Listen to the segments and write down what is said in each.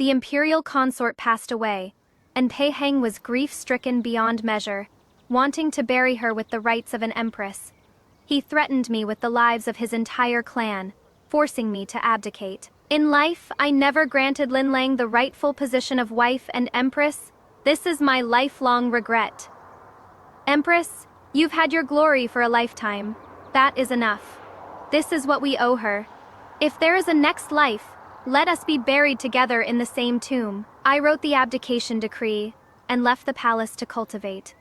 The imperial consort passed away, and Pei Heng was grief-stricken beyond measure, wanting to bury her with the rights of an empress. He threatened me with the lives of his entire clan, forcing me to abdicate. In life, I never granted Lin Lang the rightful position of wife and empress. This is my lifelong regret. Empress, you've had your glory for a lifetime. That is enough. This is what we owe her. If there is a next life, let us be buried together in the same tomb. I wrote the abdication decree and left the palace to cultivate.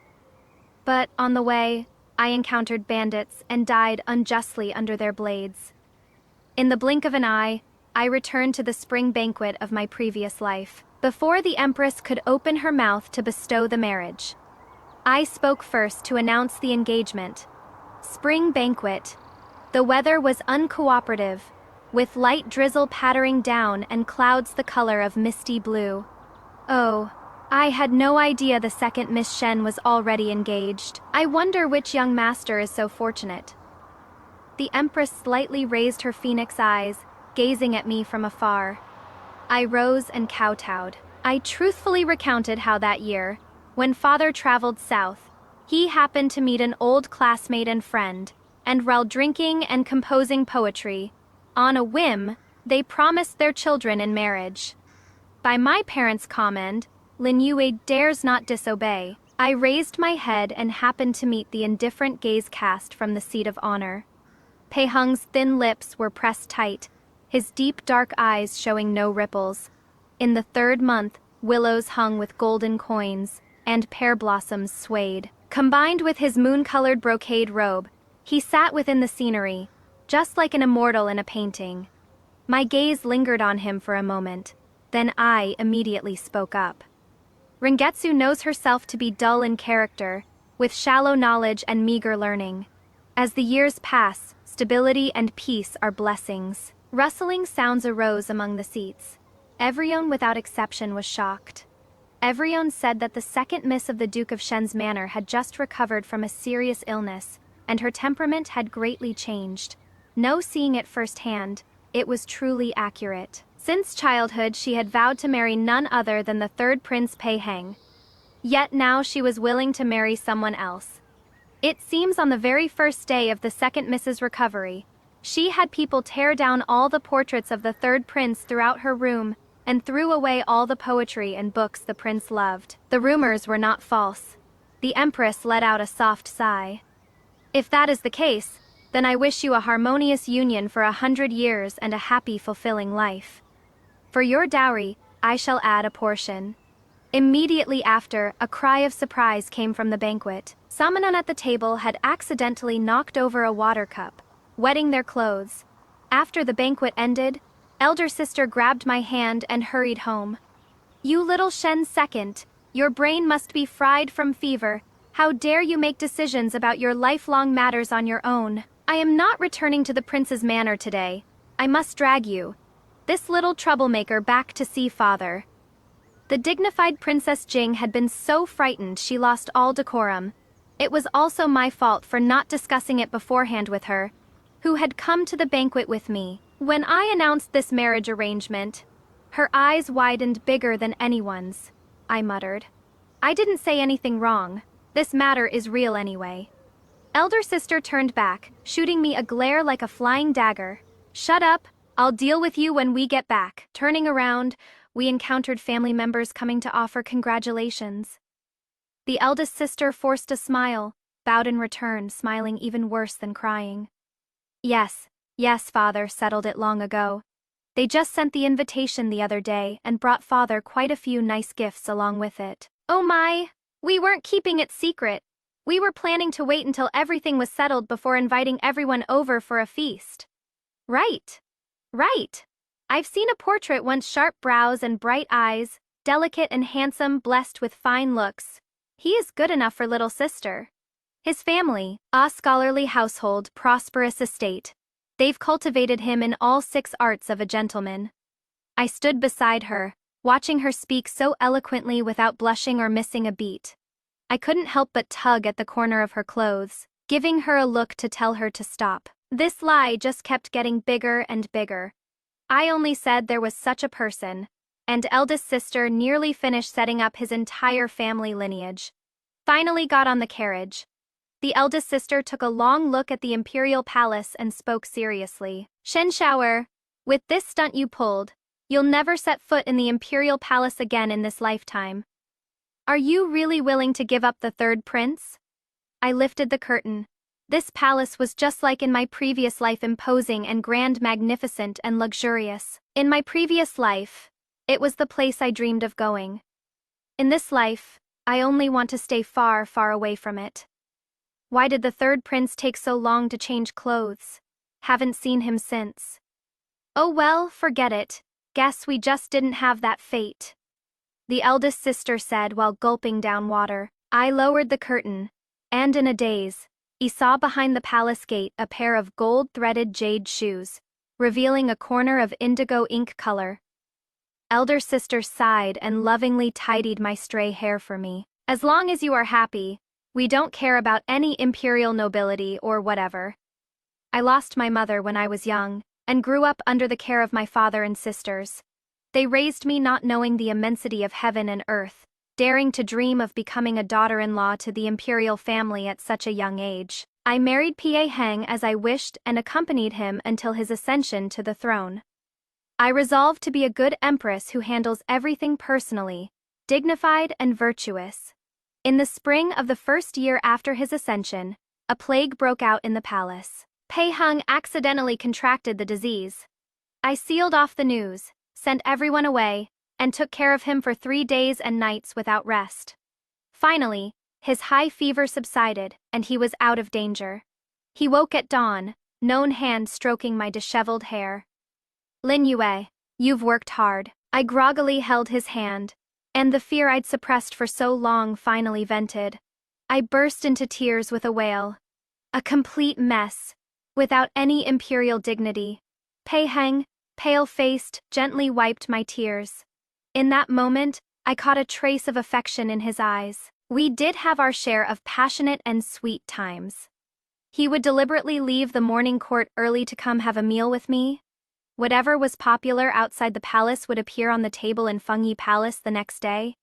But on the way, I encountered bandits and died unjustly under their blades. In the blink of an eye, I returned to the spring banquet of my previous life, before the empress could open her mouth to bestow the marriage. I spoke first to announce the engagement. Spring banquet. The weather was uncooperative, with light drizzle pattering down and clouds the color of misty blue. Oh, I had no idea the second Miss Shen was already engaged. I wonder which young master is so fortunate. The empress slightly raised her phoenix eyes, gazing at me from afar. I rose and kowtowed. I truthfully recounted how that year, when father traveled south, he happened to meet an old classmate and friend, and while drinking and composing poetry, on a whim, they promised their children in marriage. By my parents' command, Lin Yue dares not disobey. I raised my head and happened to meet the indifferent gaze cast from the seat of honor. Pei Heng's thin lips were pressed tight, his deep dark eyes showing no ripples. In the third month, willows hung with golden coins, and pear blossoms swayed. Combined with his moon-colored brocade robe, he sat within the scenery, just like an immortal in a painting. My gaze lingered on him for a moment, then I immediately spoke up. Rengetsu knows herself to be dull in character, with shallow knowledge and meager learning. As the years pass, stability and peace are blessings. Rustling sounds arose among the seats. Everyone without exception was shocked. Everyone said that the second miss of the Duke of Shen's manor had just recovered from a serious illness, and her temperament had greatly changed. No seeing it firsthand, it was truly accurate. Since childhood, she had vowed to marry none other than the third Prince Pei Heng. Yet now she was willing to marry someone else. It seems on the very first day of the second Miss's recovery, she had people tear down all the portraits of the third prince throughout her room and threw away all the poetry and books the prince loved. The rumors were not false. The empress let out a soft sigh. If that is the case, then I wish you a harmonious union for 100 years and a happy, fulfilling life. For your dowry, I shall add a portion. Immediately after, a cry of surprise came from the banquet. Someone at the table had accidentally knocked over a water cup, wetting their clothes. After the banquet ended, elder sister grabbed my hand and hurried home. You little Shen second, your brain must be fried from fever. How dare you make decisions about your lifelong matters on your own? I am not returning to the prince's manor today. I must drag you, this little troublemaker, back to see father. The dignified Princess Jing had been so frightened she lost all decorum. It was also my fault for not discussing it beforehand with her, who had come to the banquet with me. When I announced this marriage arrangement, her eyes widened bigger than anyone's. I muttered. I didn't say anything wrong. This matter is real anyway. Elder sister turned back, shooting me a glare like a flying dagger. Shut up, I'll deal with you when we get back. Turning around, we encountered family members coming to offer congratulations. The eldest sister forced a smile, bowed in return, smiling even worse than crying. Yes, father settled it long ago. They just sent the invitation the other day and brought father quite a few nice gifts along with it. Oh my, we weren't keeping it secret. We were planning to wait until everything was settled before inviting everyone over for a feast. Right. I've seen a portrait once, sharp brows and bright eyes, delicate and handsome, blessed with fine looks. He is good enough for little sister. His family, a scholarly household, prosperous estate. They've cultivated him in all 6 arts of a gentleman. I stood beside her, watching her speak so eloquently without blushing or missing a beat. I couldn't help but tug at the corner of her clothes, giving her a look to tell her to stop. This lie just kept getting bigger and bigger. I only said there was such a person, and eldest sister nearly finished setting up his entire family lineage. Finally got on the carriage. The eldest sister took a long look at the imperial palace and spoke seriously. Shenshauer, with this stunt you pulled, you'll never set foot in the imperial palace again in this lifetime. Are you really willing to give up the third prince? I lifted the curtain. This palace was just like in my previous life, imposing and grand, magnificent and luxurious. In my previous life, it was the place I dreamed of going. In this life, I only want to stay far, far away from it. Why did the third prince take so long to change clothes? Haven't seen him since. Oh well, forget it. Guess we just didn't have that fate. The eldest sister said while gulping down water. I lowered the curtain, and in a daze, I saw behind the palace gate a pair of gold-threaded jade shoes, revealing a corner of indigo ink color. Elder sister sighed and lovingly tidied my stray hair for me. As long as you are happy, we don't care about any imperial nobility or whatever. I lost my mother when I was young, and grew up under the care of my father and sisters. They raised me not knowing the immensity of heaven and earth, daring to dream of becoming a daughter-in-law to the imperial family at such a young age. I married Pa Heng as I wished and accompanied him until his ascension to the throne. I resolved to be a good empress who handles everything personally, dignified and virtuous. In the spring of the first year after his ascension, a plague broke out in the palace. Pei Heng accidentally contracted the disease. I sealed off the news, sent everyone away, and took care of him for 3 days and nights without rest. Finally, his high fever subsided, and he was out of danger. He woke at dawn, known hand stroking my disheveled hair. Lin Yue, you've worked hard. I groggily held his hand, and the fear I'd suppressed for so long finally vented. I burst into tears with a wail. A complete mess, without any imperial dignity. Pei Heng, pale-faced, gently wiped my tears. In that moment, I caught a trace of affection in his eyes. We did have our share of passionate and sweet times. He would deliberately leave the morning court early to come have a meal with me. Whatever was popular outside the palace would appear on the table in Fengyi Palace the next day.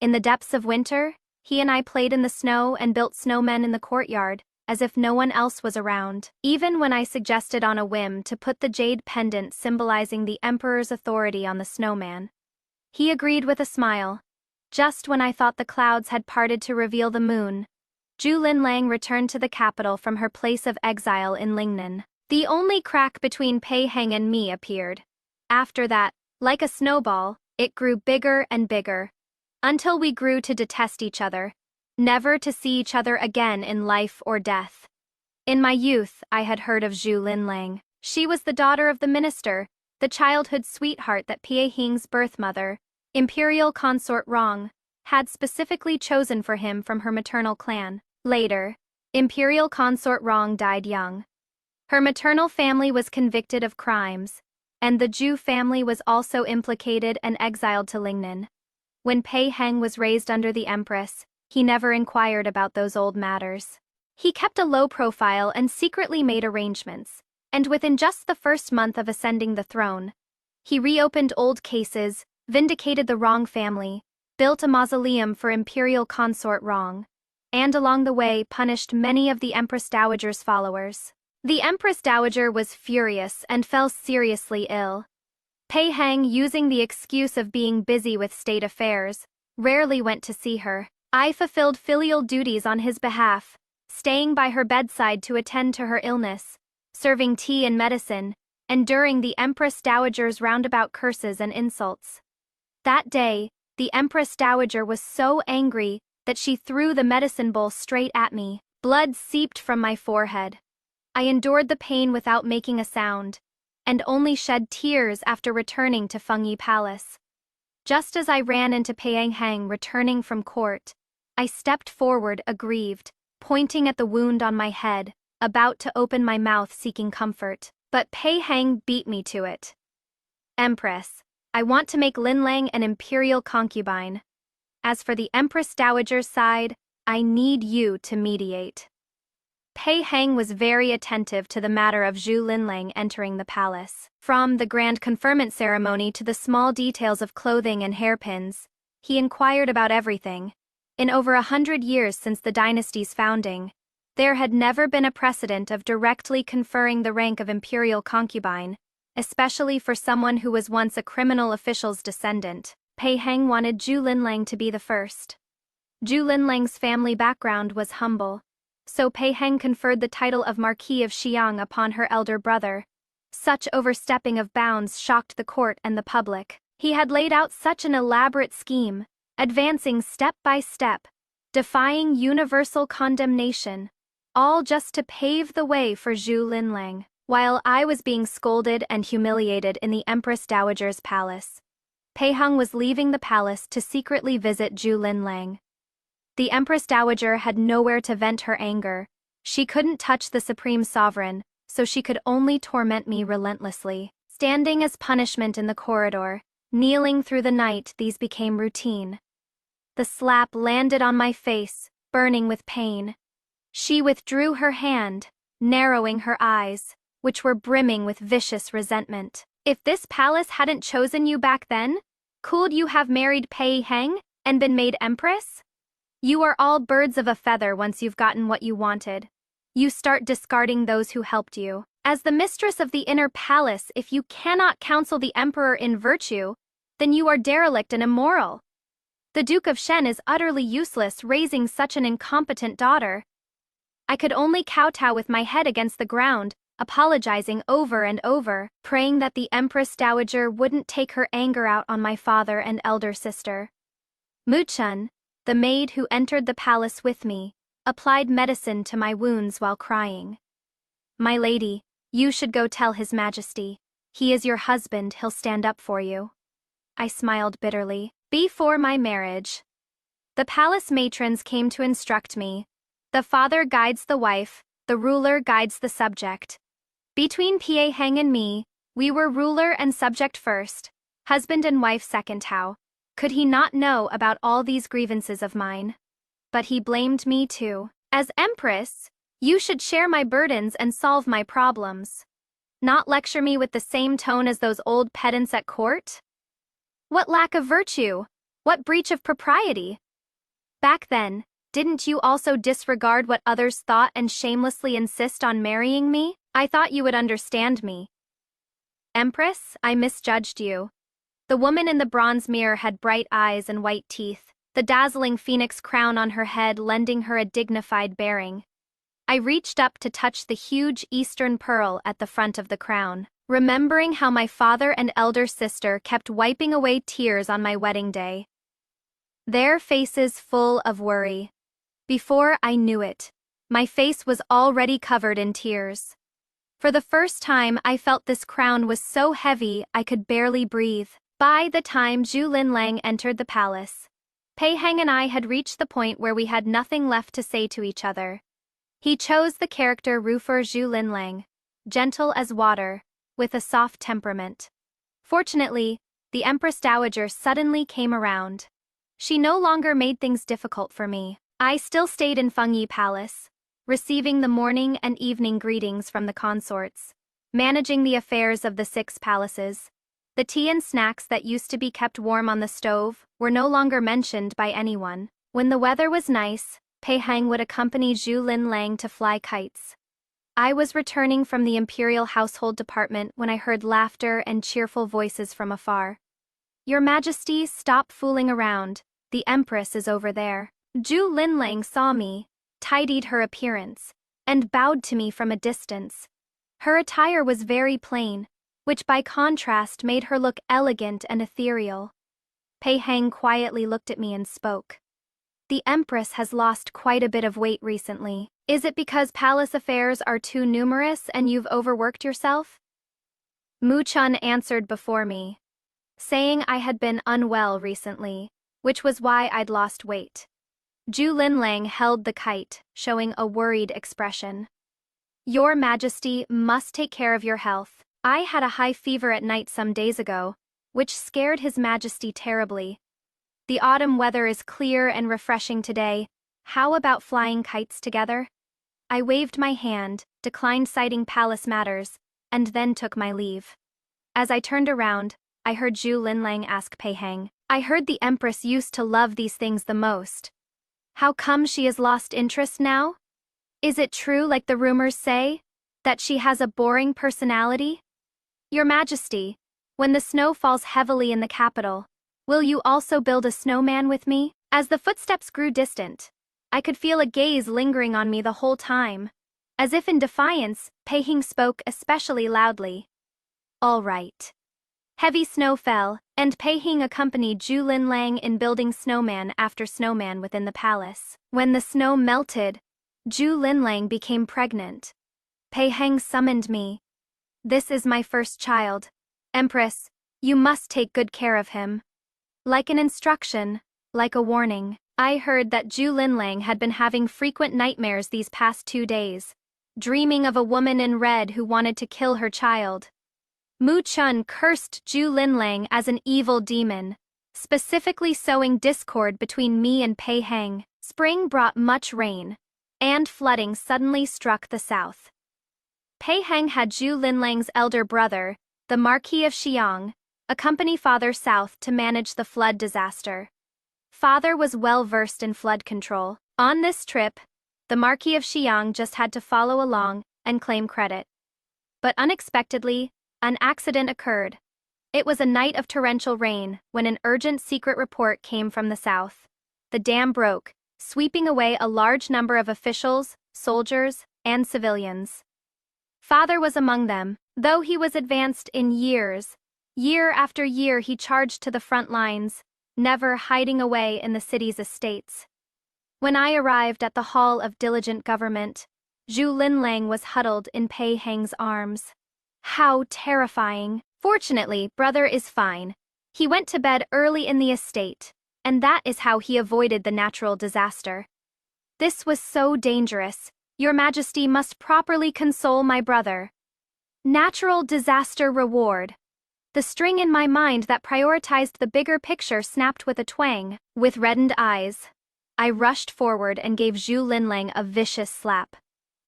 In the depths of winter, he and I played in the snow and built snowmen in the courtyard, as if no one else was around. Even when I suggested on a whim to put the jade pendant symbolizing the emperor's authority on the snowman, he agreed with a smile. Just when I thought the clouds had parted to reveal the moon, Zhu Linlang returned to the capital from her place of exile in Lingnan. The only crack between Pei Heng and me appeared. After that, like a snowball, it grew bigger and bigger, until we grew to detest each other, never to see each other again in life or death. In my youth, I had heard of Zhu Linlang. She was the daughter of the minister, the childhood sweetheart that Pei Heng's birth mother, imperial consort Rong, had specifically chosen for him from her maternal clan. Later, imperial consort Rong died young. Her maternal family was convicted of crimes, and the Zhu family was also implicated and exiled to Lingnan. When Pei Heng was raised under the empress, he never inquired about those old matters. He kept a low profile and secretly made arrangements, and within just the first month of ascending the throne, he reopened old cases, vindicated the Rong family, built a mausoleum for imperial consort Rong, and along the way punished many of the Empress Dowager's followers. The Empress Dowager was furious and fell seriously ill. Pei Heng, using the excuse of being busy with state affairs, rarely went to see her. I fulfilled filial duties on his behalf, staying by her bedside to attend to her illness, serving tea and medicine, enduring the Empress Dowager's roundabout curses and insults. That day, the Empress Dowager was so angry that she threw the medicine bowl straight at me. Blood seeped from my forehead. I endured the pain without making a sound, and only shed tears after returning to Fengyi Palace. Just as I ran into Pei Heng returning from court, I stepped forward aggrieved, pointing at the wound on my head, about to open my mouth seeking comfort. But Pei Heng beat me to it. Empress, I want to make Linlang an imperial concubine. As for the Empress Dowager's side, I need you to mediate. Pei Heng was very attentive to the matter of Zhu Linlang entering the palace. From the grand conferment ceremony to the small details of clothing and hairpins, he inquired about everything. In over 100 years since the dynasty's founding, there had never been a precedent of directly conferring the rank of imperial concubine, especially for someone who was once a criminal official's descendant. Pei Heng wanted Zhu Linlang to be the first. Zhu Linlang's family background was humble, so Pei Heng conferred the title of Marquis of Xiang upon her elder brother. Such overstepping of bounds shocked the court and the public. He had laid out such an elaborate scheme, advancing step by step, defying universal condemnation, all just to pave the way for Zhu Linlang. While I was being scolded and humiliated in the Empress Dowager's palace, Pei Heng was leaving the palace to secretly visit Zhu Linlang. The Empress Dowager had nowhere to vent her anger. She couldn't touch the supreme sovereign, so she could only torment me relentlessly. Standing as punishment in the corridor, kneeling through the night, these became routine. The slap landed on my face, burning with pain. She withdrew her hand, narrowing her eyes, which were brimming with vicious resentment. If this palace hadn't chosen you back then, could you have married Pei Heng and been made empress? You are all birds of a feather once you've gotten what you wanted. You start discarding those who helped you. As the mistress of the inner palace, if you cannot counsel the emperor in virtue, then you are derelict and immoral. The Duke of Shen is utterly useless raising such an incompetent daughter. I could only kowtow with my head against the ground, apologizing over and over, praying that the Empress Dowager wouldn't take her anger out on my father and elder sister. Mu Chun, the maid who entered the palace with me, applied medicine to my wounds while crying. My lady, you should go tell His Majesty. He is your husband, he'll stand up for you. I smiled bitterly. Before my marriage, the palace matrons came to instruct me. The father guides the wife, the ruler guides the subject. Between Pei Heng and me, we were ruler and subject first, husband and wife second. How could he not know about all these grievances of mine? But he blamed me too. As empress, you should share my burdens and solve my problems. Not lecture me with the same tone as those old pedants at court? What lack of virtue! What breach of propriety! Back then, didn't you also disregard what others thought and shamelessly insist on marrying me? I thought you would understand me. Empress, I misjudged you. The woman in the bronze mirror had bright eyes and white teeth, the dazzling phoenix crown on her head lending her a dignified bearing. I reached up to touch the huge eastern pearl at the front of the crown, remembering how my father and elder sister kept wiping away tears on my wedding day. Their faces full of worry. Before I knew it, my face was already covered in tears. For the first time, I felt this crown was so heavy I could barely breathe. By the time Zhu Linlang entered the palace, Pei Heng and I had reached the point where we had nothing left to say to each other. He chose the character Rufer Zhu Linlang, gentle as water, with a soft temperament. Fortunately, the Empress Dowager suddenly came around. She no longer made things difficult for me. I still stayed in Fengyi Palace, receiving the morning and evening greetings from the consorts, managing the affairs of the 6 palaces. The tea and snacks that used to be kept warm on the stove were no longer mentioned by anyone. When the weather was nice, Pei Heng would accompany Zhu Linlang to fly kites. I was returning from the Imperial Household Department when I heard laughter and cheerful voices from afar. Your Majesty, stop fooling around. The Empress is over there. Zhu Linlang saw me, tidied her appearance, and bowed to me from a distance. Her attire was very plain, which by contrast made her look elegant and ethereal. Pei Heng quietly looked at me and spoke. The Empress has lost quite a bit of weight recently. Is it because palace affairs are too numerous and you've overworked yourself? Mu Chun answered before me, saying I had been unwell recently, which was why I'd lost weight. Zhu Linlang held the kite, showing a worried expression. Your Majesty must take care of your health. I had a high fever at night some days ago, which scared His Majesty terribly. The autumn weather is clear and refreshing today. How about flying kites together? I waved my hand, declined citing palace matters, and then took my leave. As I turned around, I heard Zhu Linlang ask Pei Heng, "I heard the Empress used to love these things the most. How come she has lost interest now? Is it true, like the rumors say, that she has a boring personality? Your Majesty, when the snow falls heavily in the capital, will you also build a snowman with me?" As the footsteps grew distant, I could feel a gaze lingering on me the whole time. As if in defiance, Pei Heng spoke especially loudly. "All right." Heavy snow fell, and Pei Heng accompanied Zhu Linlang in building snowman after snowman within the palace. When the snow melted, Zhu Linlang became pregnant. Pei Heng summoned me. "This is my first child. Empress, you must take good care of him." Like an instruction, like a warning, I heard that Zhu Linlang had been having frequent nightmares these past 2 days, dreaming of a woman in red who wanted to kill her child. Mu Chun cursed Zhu Linlang as an evil demon, specifically sowing discord between me and Pei Heng. Spring brought much rain, and flooding suddenly struck the south. Pei Heng had Zhu Linlang's elder brother, the Marquis of Xiang, accompany father south to manage the flood disaster. Father was well versed in flood control. On this trip, the Marquis of Xiang just had to follow along and claim credit. But unexpectedly, an accident occurred. It was a night of torrential rain when an urgent secret report came from the south. The dam broke, sweeping away a large number of officials, soldiers, and civilians. Father was among them, though he was advanced in years. Year after year he charged to the front lines, never hiding away in the city's estates. When I arrived at the Hall of Diligent Government, Zhu Linlang was huddled in Pei Heng's arms. How terrifying! Fortunately, brother is fine. He went to bed early in the estate, and that is how he avoided the natural disaster. This was so dangerous. Your Majesty must properly console my brother. Natural disaster reward. The string in my mind that prioritized the bigger picture snapped with a twang. With reddened eyes, I rushed forward and gave Zhu Linlang a vicious slap.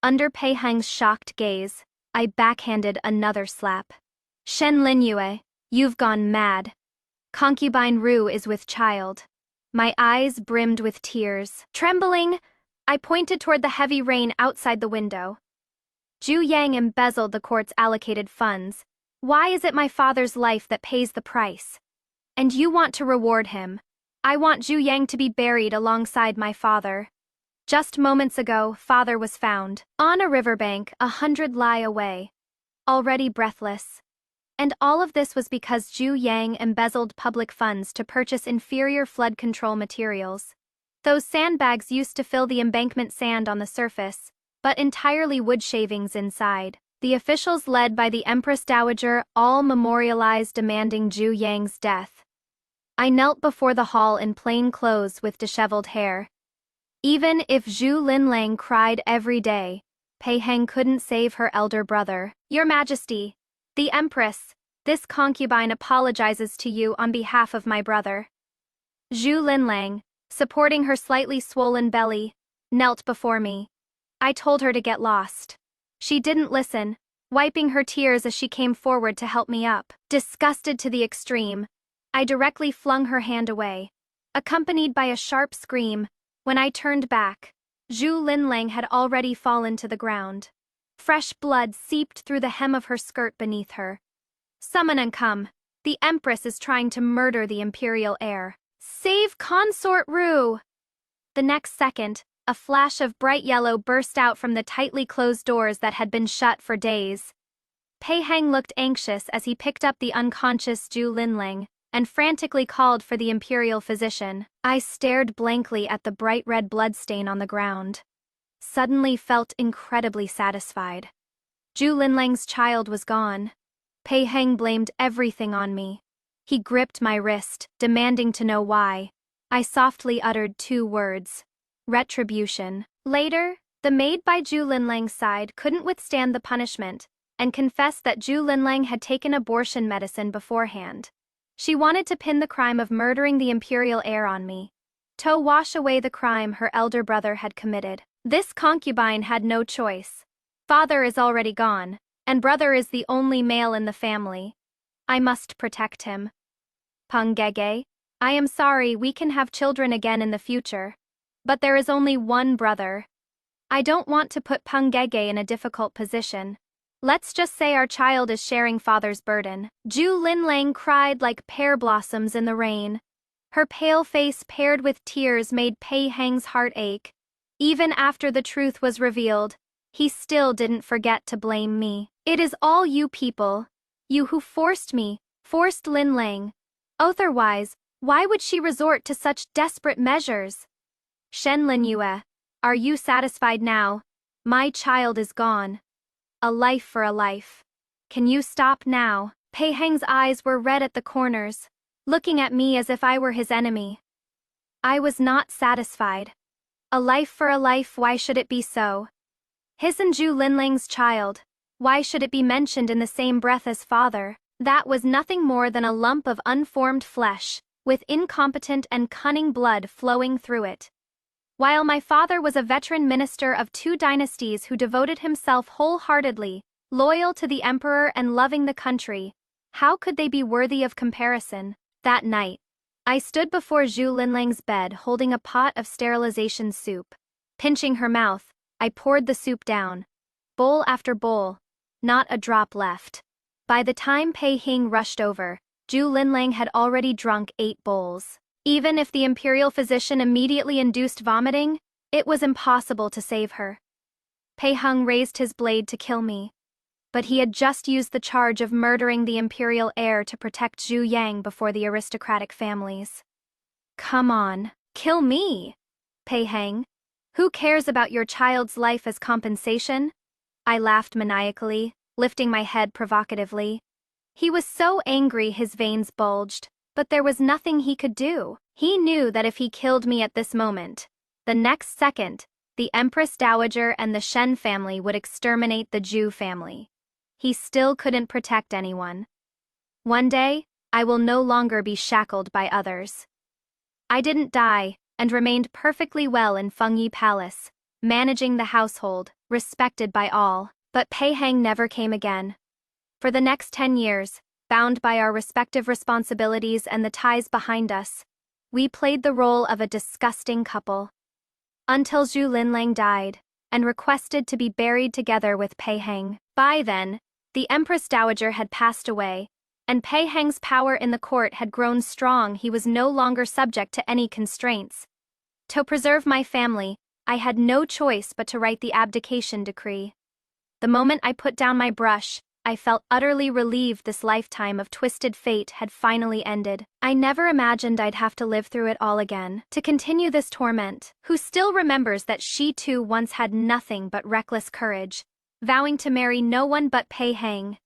Under Pei Heng's shocked gaze, I backhanded another slap. "Shen Linyue, you've gone mad. Concubine Ru is with child." My eyes brimmed with tears. Trembling, I pointed toward the heavy rain outside the window. "Zhu Yang embezzled the court's allocated funds. Why is it my father's life that pays the price? And you want to reward him. I want Zhu Yang to be buried alongside my father." Just moments ago, father was found, on a riverbank 100 li away, already breathless. And all of this was because Zhu Yang embezzled public funds to purchase inferior flood control materials. Those sandbags used to fill the embankment sand on the surface, but entirely wood shavings inside. The officials led by the Empress Dowager all memorialized demanding Zhu Yang's death. I knelt before the hall in plain clothes with disheveled hair. Even if Zhu Linlang cried every day, Pei Heng couldn't save her elder brother. "Your Majesty, the Empress, this concubine apologizes to you on behalf of my brother." Zhu Linlang, supporting her slightly swollen belly, knelt before me. I told her to get lost. She didn't listen, wiping her tears as she came forward to help me up. Disgusted to the extreme, I directly flung her hand away, accompanied by a sharp scream. When I turned back, Zhu Linlang had already fallen to the ground. Fresh blood seeped through the hem of her skirt beneath her. "Summon and come. The Empress is trying to murder the imperial heir. Save Consort Ru!" The next second, a flash of bright yellow burst out from the tightly closed doors that had been shut for days. Pei Heng looked anxious as he picked up the unconscious Zhu Linlang and frantically called for the imperial physician. I stared blankly at the bright red bloodstain on the ground. Suddenly felt incredibly satisfied. Zhu Linlang's child was gone. Pei Heng blamed everything on me. He gripped my wrist, demanding to know why. I softly uttered 2 words. Retribution. Later, the maid by Zhu Linlang's side couldn't withstand the punishment and confessed that Zhu Linlang had taken abortion medicine beforehand. She wanted to pin the crime of murdering the imperial heir on me, to wash away the crime her elder brother had committed. This concubine had no choice. Father is already gone, and brother is the only male in the family. I must protect him. Pungege, I am sorry, we can have children again in the future. But there is only one brother. I don't want to put Pungege in a difficult position. Let's just say our child is sharing father's burden. Zhu Linlang cried like pear blossoms in the rain. Her pale face paired with tears made Pei Heng's heart ache. Even after the truth was revealed, he still didn't forget to blame me. It is all you people. You who forced me, forced Linlang. Otherwise, why would she resort to such desperate measures? Shen Linyue, are you satisfied now? My child is gone. A life for a life. Can you stop now? Pei Heng's eyes were red at the corners, looking at me as if I were his enemy. I was not satisfied. A life for a life, why should it be so? His and Zhu Linlang's child, why should it be mentioned in the same breath as father? That was nothing more than a lump of unformed flesh, with incompetent and cunning blood flowing through it. While my father was a veteran minister of 2 dynasties who devoted himself wholeheartedly, loyal to the emperor and loving the country, how could they be worthy of comparison? That night, I stood before Zhu Linlang's bed holding a pot of sterilization soup. Pinching her mouth, I poured the soup down. Bowl after bowl, not a drop left. By the time Pei Heng rushed over, Zhu Linlang had already drunk 8 bowls. Even if the imperial physician immediately induced vomiting, it was impossible to save her. Pei Heng raised his blade to kill me. But he had just used the charge of murdering the imperial heir to protect Zhu Yang before the aristocratic families. Come on, kill me! Pei Heng. Who cares about your child's life as compensation? I laughed maniacally, lifting my head provocatively. He was so angry his veins bulged, but there was nothing he could do. He knew that if he killed me at this moment, the next second, the Empress Dowager and the Shen family would exterminate the Zhu family. He still couldn't protect anyone. One day, I will no longer be shackled by others. I didn't die, and remained perfectly well in Fengyi Palace, managing the household, respected by all. But Pei Heng never came again. For the next 10 years, bound by our respective responsibilities and the ties behind us, we played the role of a disgusting couple. Until Zhu Linlang died, and requested to be buried together with Pei Heng. By then, the Empress Dowager had passed away, and Pei Heng's power in the court had grown strong. He was no longer subject to any constraints. To preserve my family, I had no choice but to write the abdication decree. The moment I put down my brush, I felt utterly relieved. This lifetime of twisted fate had finally ended. I never imagined I'd have to live through it all again, to continue this torment. Who still remembers that she too once had nothing but reckless courage, vowing to marry no one but Pei Heng.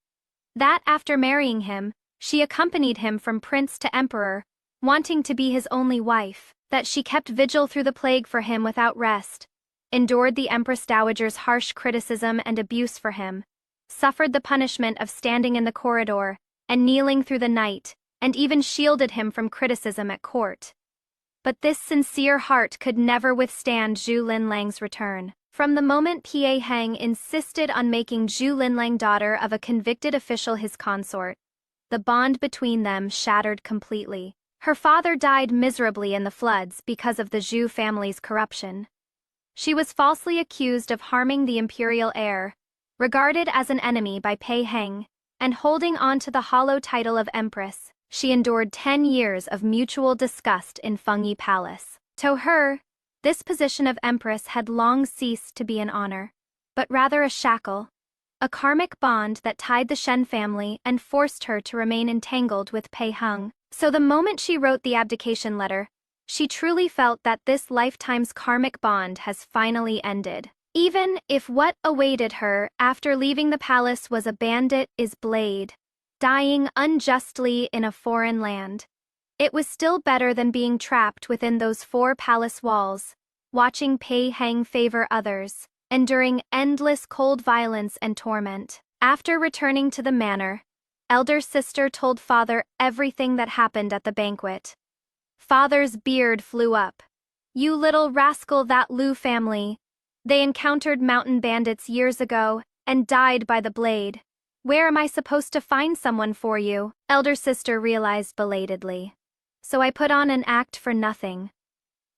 That after marrying him, she accompanied him from prince to emperor, wanting to be his only wife. That she kept vigil through the plague for him without rest, endured the Empress Dowager's harsh criticism and abuse for him, suffered the punishment of standing in the corridor and kneeling through the night, and even shielded him from criticism at court. But this sincere heart could never withstand Zhu Linlang's return. From the moment Pei Heng insisted on making Zhu Linlang, daughter of a convicted official, his consort, the bond between them shattered completely. Her father died miserably in the floods because of the Zhu family's corruption. She was falsely accused of harming the imperial heir, regarded as an enemy by Pei Heng, and holding on to the hollow title of empress. She endured 10 years of mutual disgust in Fengyi Palace. To her, this position of empress had long ceased to be an honor, but rather a shackle, a karmic bond that tied the Shen family and forced her to remain entangled with Pei Heng. So the moment she wrote the abdication letter, she truly felt that this lifetime's karmic bond has finally ended. Even if what awaited her after leaving the palace was a bandit's blade, dying unjustly in a foreign land, it was still better than being trapped within those 4 palace walls, watching Pei Heng favor others, enduring endless cold violence and torment. After returning to the manor, elder sister told father everything that happened at the banquet. Father's beard flew up. You little rascal, that Lu family. They encountered mountain bandits years ago and died by the blade. Where am I supposed to find someone for you? Elder sister realized belatedly. So I put on an act for nothing.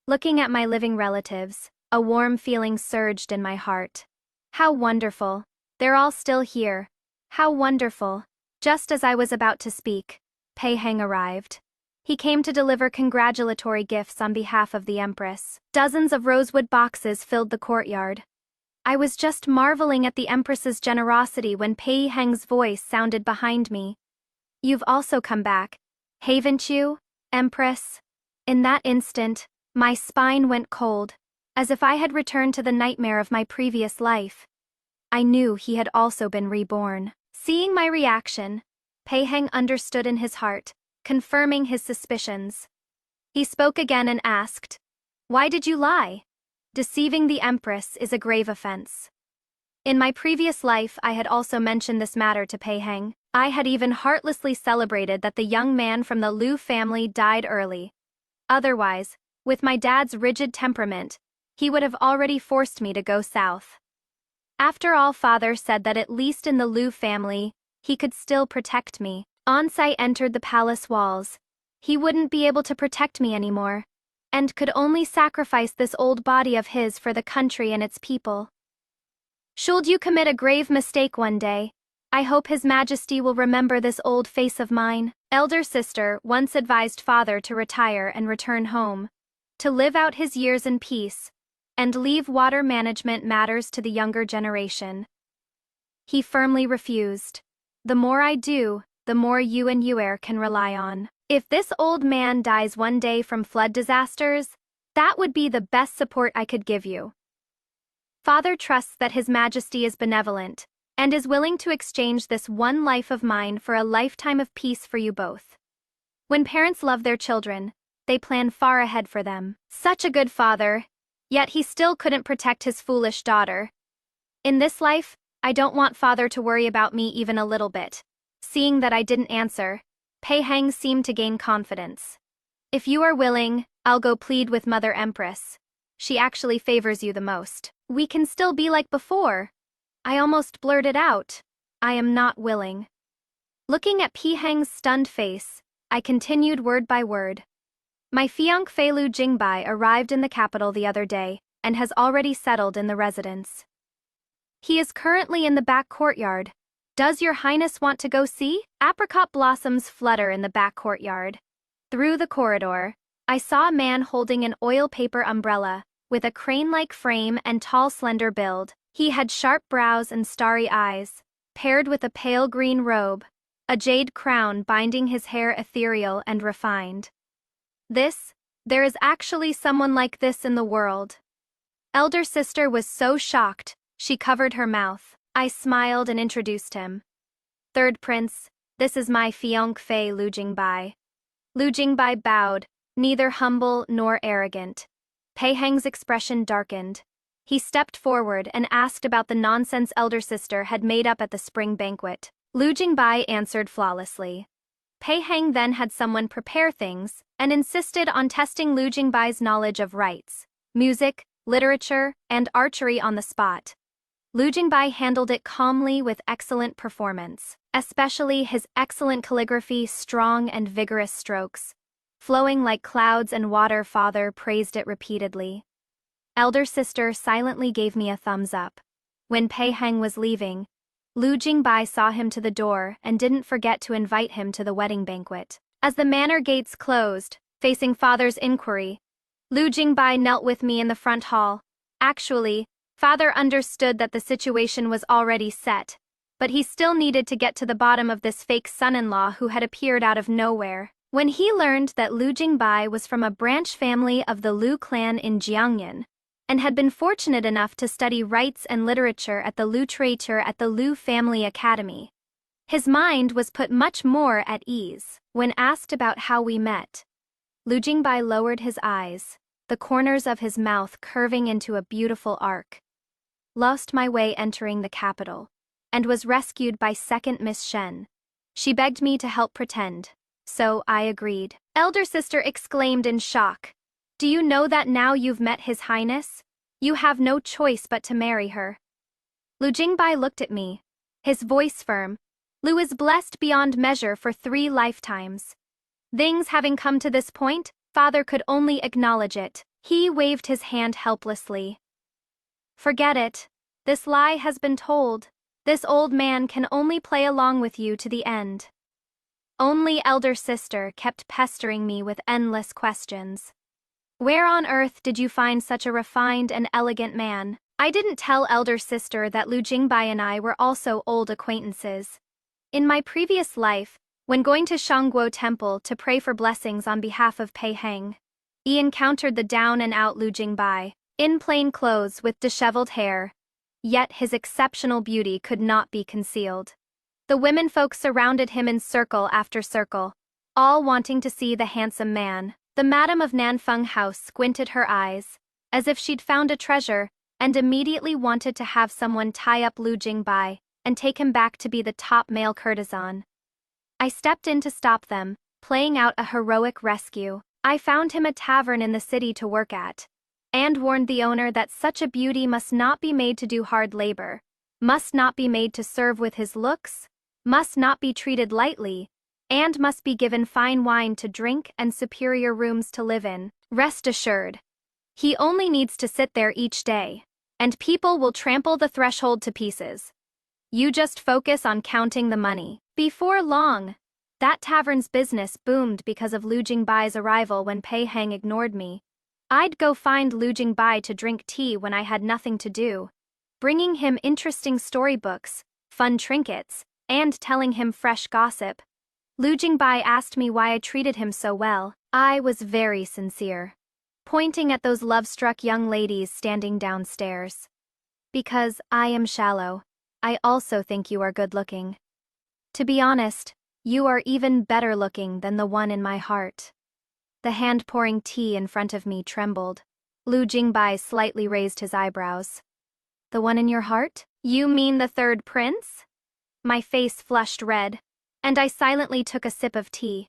Looking at my living relatives, a warm feeling surged in my heart. How wonderful. They're all still here. How wonderful. Just as I was about to speak, Pei Heng arrived. He came to deliver congratulatory gifts on behalf of the Empress. Dozens of rosewood boxes filled the courtyard. I was just marveling at the Empress's generosity when Pei Heng's voice sounded behind me. You've also come back, haven't you, Empress? In that instant, my spine went cold, as if I had returned to the nightmare of my previous life. I knew he had also been reborn. Seeing my reaction, Pei Heng understood in his heart, confirming his suspicions. He spoke again and asked, "Why did you lie? Deceiving the Empress is a grave offense." In my previous life I had also mentioned this matter to Pei Heng. I had even heartlessly celebrated that the young man from the Liu family died early. Otherwise, with my dad's rigid temperament, he would have already forced me to go south. After all, father said that at least in the Liu family, he could still protect me. Once I entered the palace walls, he wouldn't be able to protect me anymore, and could only sacrifice this old body of his for the country and its people. Should you commit a grave mistake one day, I hope His Majesty will remember this old face of mine. Elder sister once advised father to retire and return home, to live out his years in peace, and leave water management matters to the younger generation. He firmly refused. The more I do, the more you and Yuer can rely on. If this old man dies one day from flood disasters, that would be the best support I could give you. Father trusts that His Majesty is benevolent, and is willing to exchange this one life of mine for a lifetime of peace for you both. When parents love their children, they plan far ahead for them. Such a good father, yet he still couldn't protect his foolish daughter. In this life, I don't want father to worry about me even a little bit. Seeing that I didn't answer, Pei Heng seemed to gain confidence. If you are willing, I'll go plead with Mother Empress. She actually favors you the most. We can still be like before. I almost blurted out. I am not willing. Looking at Pei Heng's stunned face, I continued word by word. My fiancé Lu Jingbai arrived in the capital the other day, and has already settled in the residence. He is currently in the back courtyard. Does your highness want to go see? Apricot blossoms flutter in the back courtyard. Through the corridor, I saw a man holding an oil paper umbrella, with a crane-like frame and tall slender build. He had sharp brows and starry eyes, paired with a pale green robe, a jade crown binding his hair ethereal and refined. There is actually someone like this in the world. Elder sister was so shocked, she covered her mouth. I smiled and introduced him. Third prince, this is my fiancé Lu Jingbai. Lu Jingbai bowed, neither humble nor arrogant. Pei Heng's expression darkened. He stepped forward and asked about the nonsense elder sister had made up at the spring banquet. Lu Jingbai answered flawlessly. Pei Heng then had someone prepare things, and insisted on testing Lu Jingbai's knowledge of rites, music, literature, and archery on the spot. Lu Jingbai handled it calmly with excellent performance, especially his excellent calligraphy, strong and vigorous strokes, flowing like clouds and water. Father praised it repeatedly. Elder sister silently gave me a thumbs up. When Pei Heng was leaving, Lu Jingbai saw him to the door and didn't forget to invite him to the wedding banquet. As the manor gates closed, facing father's inquiry, Lu Jingbai knelt with me in the front hall. Actually, father understood that the situation was already set, but he still needed to get to the bottom of this fake son-in-law who had appeared out of nowhere. When he learned that Lu Jingbai was from a branch family of the Lu clan in Jiangyan, and had been fortunate enough to study rites and literature at the literature at the Lu Family Academy, his mind was put much more at ease. When asked about how we met, Lu Jingbai lowered his eyes, the corners of his mouth curving into a beautiful arc. Lost my way entering the capital, and was rescued by second Miss Shen. She begged me to help pretend, so I agreed. Elder sister exclaimed in shock. Do you know that now you've met His Highness? You have no choice but to marry her. Lu Jingbai looked at me, his voice firm. Lu is blessed beyond measure for 3 lifetimes. Things having come to this point, father could only acknowledge it. He waved his hand helplessly. Forget it. This lie has been told. This old man can only play along with you to the end. Only elder sister kept pestering me with endless questions. Where on earth did you find such a refined and elegant man? I didn't tell elder sister that Lu Jingbai and I were also old acquaintances. In my previous life, when going to Shangguo Temple to pray for blessings on behalf of Pei Heng, I encountered the down-and-out Lu Jingbai, in plain clothes with disheveled hair. Yet his exceptional beauty could not be concealed. The womenfolk surrounded him in circle after circle, all wanting to see the handsome man. The madam of Nanfeng House squinted her eyes, as if she'd found a treasure, and immediately wanted to have someone tie up Lu Jingbai and take him back to be the top male courtesan. I stepped in to stop them, playing out a heroic rescue. I found him a tavern in the city to work at, and warned the owner that such a beauty must not be made to do hard labor, must not be made to serve with his looks, must not be treated lightly, and must be given fine wine to drink and superior rooms to live in. Rest assured, he only needs to sit there each day, and people will trample the threshold to pieces. You just focus on counting the money. Before long, that tavern's business boomed because of Lu Jingbai's arrival when Pei Heng ignored me. I'd go find Lu Jingbai to drink tea when I had nothing to do, bringing him interesting storybooks, fun trinkets, and telling him fresh gossip. Lu Jingbai asked me why I treated him so well. I was very sincere, pointing at those love-struck young ladies standing downstairs. Because I am shallow, I also think you are good-looking. To be honest, you are even better-looking than the one in my heart. The hand pouring tea in front of me trembled. Lu Jingbai slightly raised his eyebrows. The one in your heart? You mean the third prince? My face flushed red, and I silently took a sip of tea.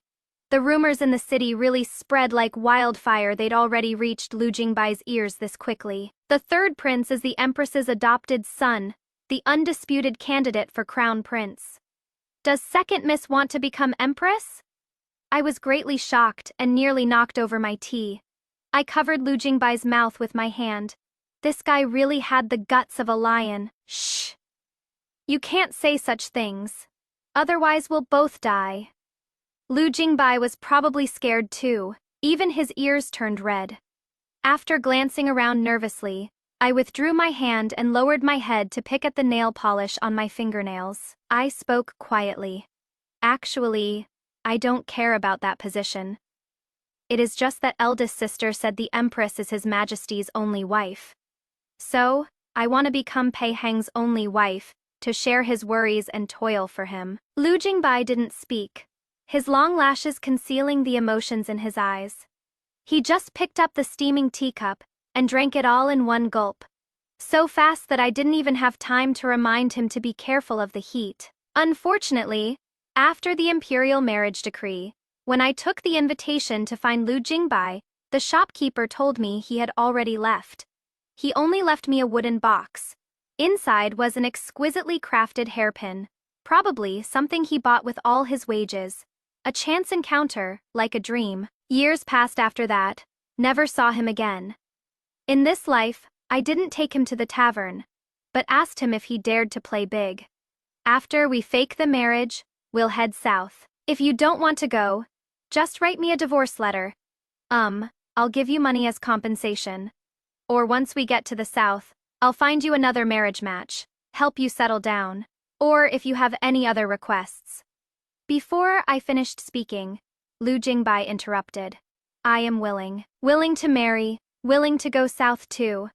The rumors in the city really spread like wildfire. They'd already reached Lu Jingbai's ears this quickly. The third prince is the empress's adopted son, the undisputed candidate for crown prince. Does second miss want to become empress? I was greatly shocked and nearly knocked over my tea. I covered Lu Jingbai's mouth with my hand. This guy really had the guts of a lion. Shh! You can't say such things. Otherwise we'll both die. Lu Jingbai was probably scared too. Even his ears turned red. After glancing around nervously, I withdrew my hand and lowered my head to pick at the nail polish on my fingernails. I spoke quietly. Actually, I don't care about that position. It is just that eldest sister said the Empress is His Majesty's only wife. So, I want to become Pei Heng's only wife, to share his worries and toil for him. Lu Jingbai didn't speak, his long lashes concealing the emotions in his eyes. He just picked up the steaming teacup and drank it all in one gulp, so fast that I didn't even have time to remind him to be careful of the heat. Unfortunately, after the imperial marriage decree, when I took the invitation to find Lu Jingbai, the shopkeeper told me he had already left. He only left me a wooden box. Inside was an exquisitely crafted hairpin, probably something he bought with all his wages. A chance encounter, like a dream. Years passed after that, never saw him again. In this life, I didn't take him to the tavern, but asked him if he dared to play big. After we fake the marriage, we'll head south. If you don't want to go, just write me a divorce letter. I'll give you money as compensation. Or once we get to the south, I'll find you another marriage match, help you settle down. Or if you have any other requests. Before I finished speaking, Lu Jingbai interrupted. I am willing. Willing to marry, willing to go south too.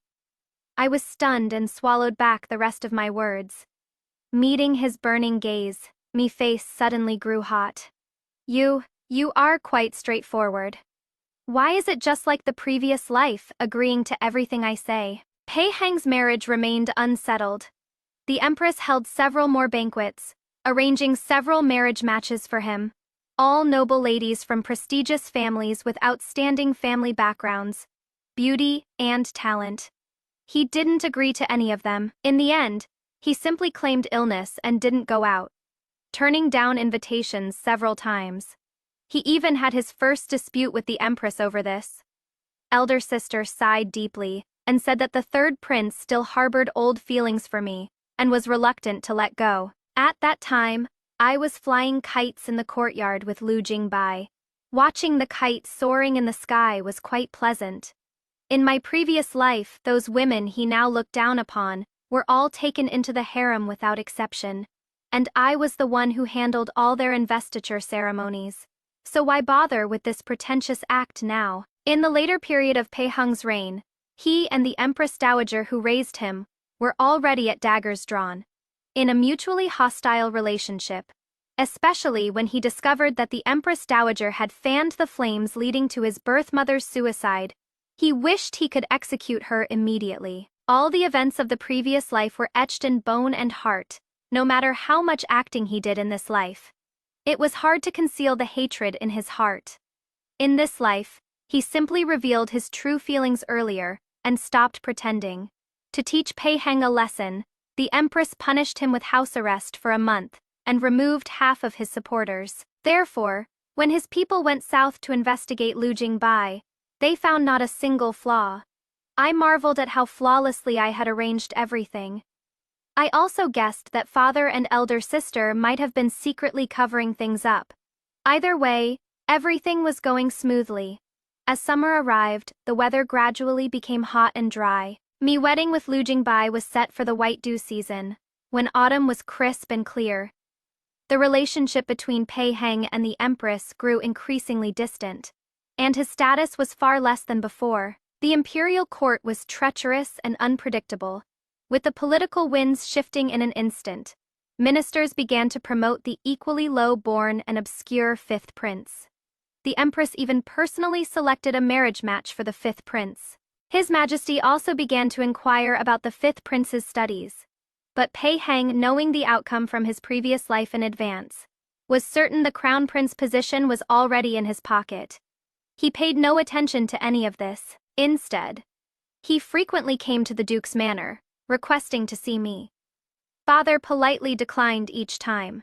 I was stunned and swallowed back the rest of my words. Meeting his burning gaze, me face suddenly grew hot. You are quite straightforward. Why is it just like the previous life, agreeing to everything I say? Pei Heng's marriage remained unsettled. The Empress held several more banquets, arranging several marriage matches for him. All noble ladies from prestigious families with outstanding family backgrounds, beauty, and talent. He didn't agree to any of them. In the end, he simply claimed illness and didn't go out, turning down invitations several times. He even had his first dispute with the Empress over this. Elder sister sighed deeply and said that the third prince still harbored old feelings for me and was reluctant to let go. At that time, I was flying kites in the courtyard with Lu Jingbai. Watching the kites soaring in the sky was quite pleasant. In my previous life, those women he now looked down upon were all taken into the harem without exception, and I was the one who handled all their investiture ceremonies. So why bother with this pretentious act now? In the later period of Pei Heng's reign, he and the Empress Dowager who raised him were already at daggers drawn, in a mutually hostile relationship, especially when he discovered that the Empress Dowager had fanned the flames leading to his birth mother's suicide. He wished he could execute her immediately. All the events of the previous life were etched in bone and heart, no matter how much acting he did in this life. It was hard to conceal the hatred in his heart. In this life, he simply revealed his true feelings earlier and stopped pretending. To teach Pei Heng a lesson, the Empress punished him with house arrest for a month and removed half of his supporters. Therefore, when his people went south to investigate Lu Jingbai, they found not a single flaw. I marveled at how flawlessly I had arranged everything. I also guessed that father and elder sister might have been secretly covering things up. Either way, everything was going smoothly. As summer arrived, the weather gradually became hot and dry. My wedding with Lu Jingbai was set for the white dew season, when autumn was crisp and clear. The relationship between Pei Heng and the Empress grew increasingly distant, and his status was far less than before. The imperial court was treacherous and unpredictable. With the political winds shifting in an instant, ministers began to promote the equally low-born and obscure fifth prince. The Empress even personally selected a marriage match for the fifth prince. His Majesty also began to inquire about the fifth prince's studies. But Pei Heng, knowing the outcome from his previous life in advance, was certain the crown prince position was already in his pocket. He paid no attention to any of this. Instead, he frequently came to the Duke's manor, requesting to see me. Father politely declined each time.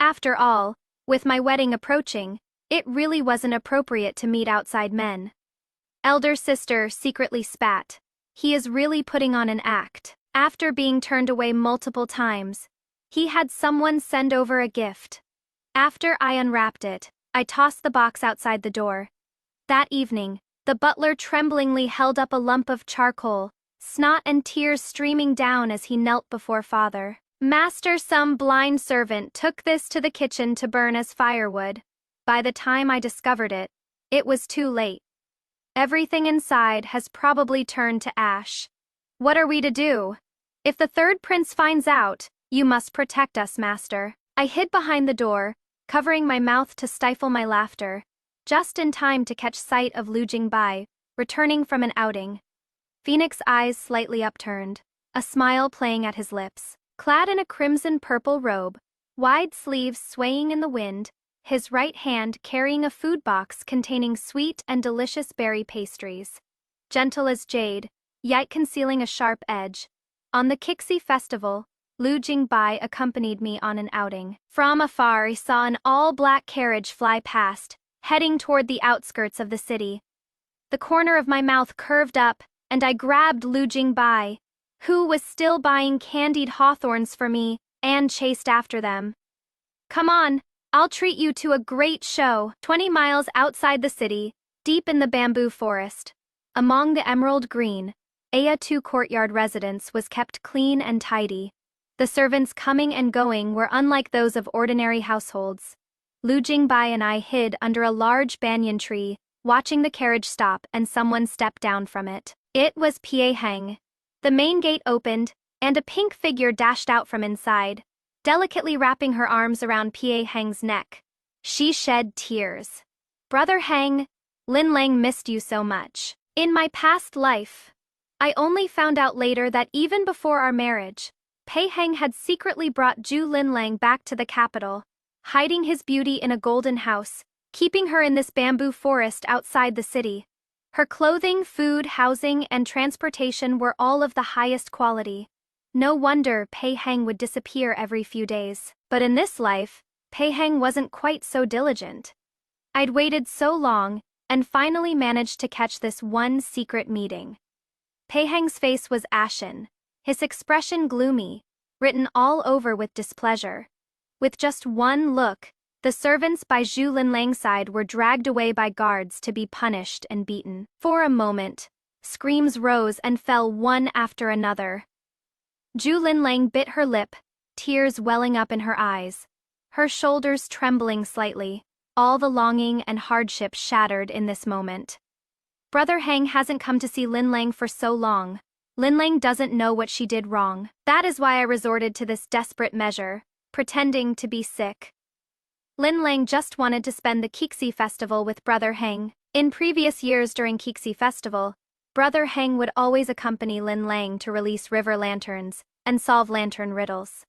After all, with my wedding approaching, it really wasn't appropriate to meet outside men. Elder sister secretly spat. He is really putting on an act. After being turned away multiple times, he had someone send over a gift. After I unwrapped it, I tossed the box outside the door. That evening, the butler tremblingly held up a lump of charcoal, snot and tears streaming down as he knelt before father. Master, some blind servant took this to the kitchen to burn as firewood. By the time I discovered it, it was too late. Everything inside has probably turned to ash. What are we to do? If the third prince finds out, you must protect us, master. I hid behind the door, covering my mouth to stifle my laughter, just in time to catch sight of Lu Jingbai, returning from an outing. Phoenix's eyes slightly upturned, a smile playing at his lips. Clad in a crimson-purple robe, wide sleeves swaying in the wind, his right hand carrying a food box containing sweet and delicious berry pastries. Gentle as jade, yet concealing a sharp edge. On the Kixi festival, Lu Jingbai accompanied me on an outing. From afar I saw an all-black carriage fly past, heading toward the outskirts of the city. The corner of my mouth curved up, and I grabbed Lu Jingbai, who was still buying candied hawthorns for me, and chased after them. Come on, I'll treat you to a great show. 20 miles outside the city, deep in the bamboo forest, among the emerald green, A2 courtyard residence was kept clean and tidy. The servants coming and going were unlike those of ordinary households. Lu Jingbai and I hid under a large banyan tree, watching the carriage stop and someone step down from it. It was Pei Heng. The main gate opened, and a pink figure dashed out from inside, delicately wrapping her arms around Pei Heng's neck. She shed tears. Brother Heng, Lin Lang missed you so much. In my past life, I only found out later that even before our marriage, Pei Heng had secretly brought Ju Lin Lang back to the capital, hiding his beauty in a golden house, keeping her in this bamboo forest outside the city. Her clothing, food, housing, and transportation were all of the highest quality. No wonder Pei Heng would disappear every few days. But in this life, Pei Heng wasn't quite so diligent. I'd waited so long, and finally managed to catch this one secret meeting. Pei Heng's face was ashen, his expression gloomy, written all over with displeasure. With just one look, the servants by Zhu Linlang's side were dragged away by guards to be punished and beaten. For a moment, screams rose and fell one after another. Zhu Linlang bit her lip, tears welling up in her eyes, her shoulders trembling slightly, all the longing and hardship shattered in this moment. Brother Heng hasn't come to see Linlang for so long. Linlang doesn't know what she did wrong. That is why I resorted to this desperate measure, pretending to be sick. Linlang just wanted to spend the Qixi festival with Brother Heng. In previous years during Qixi festival, Brother Heng would always accompany Linlang to release river lanterns and solve lantern riddles.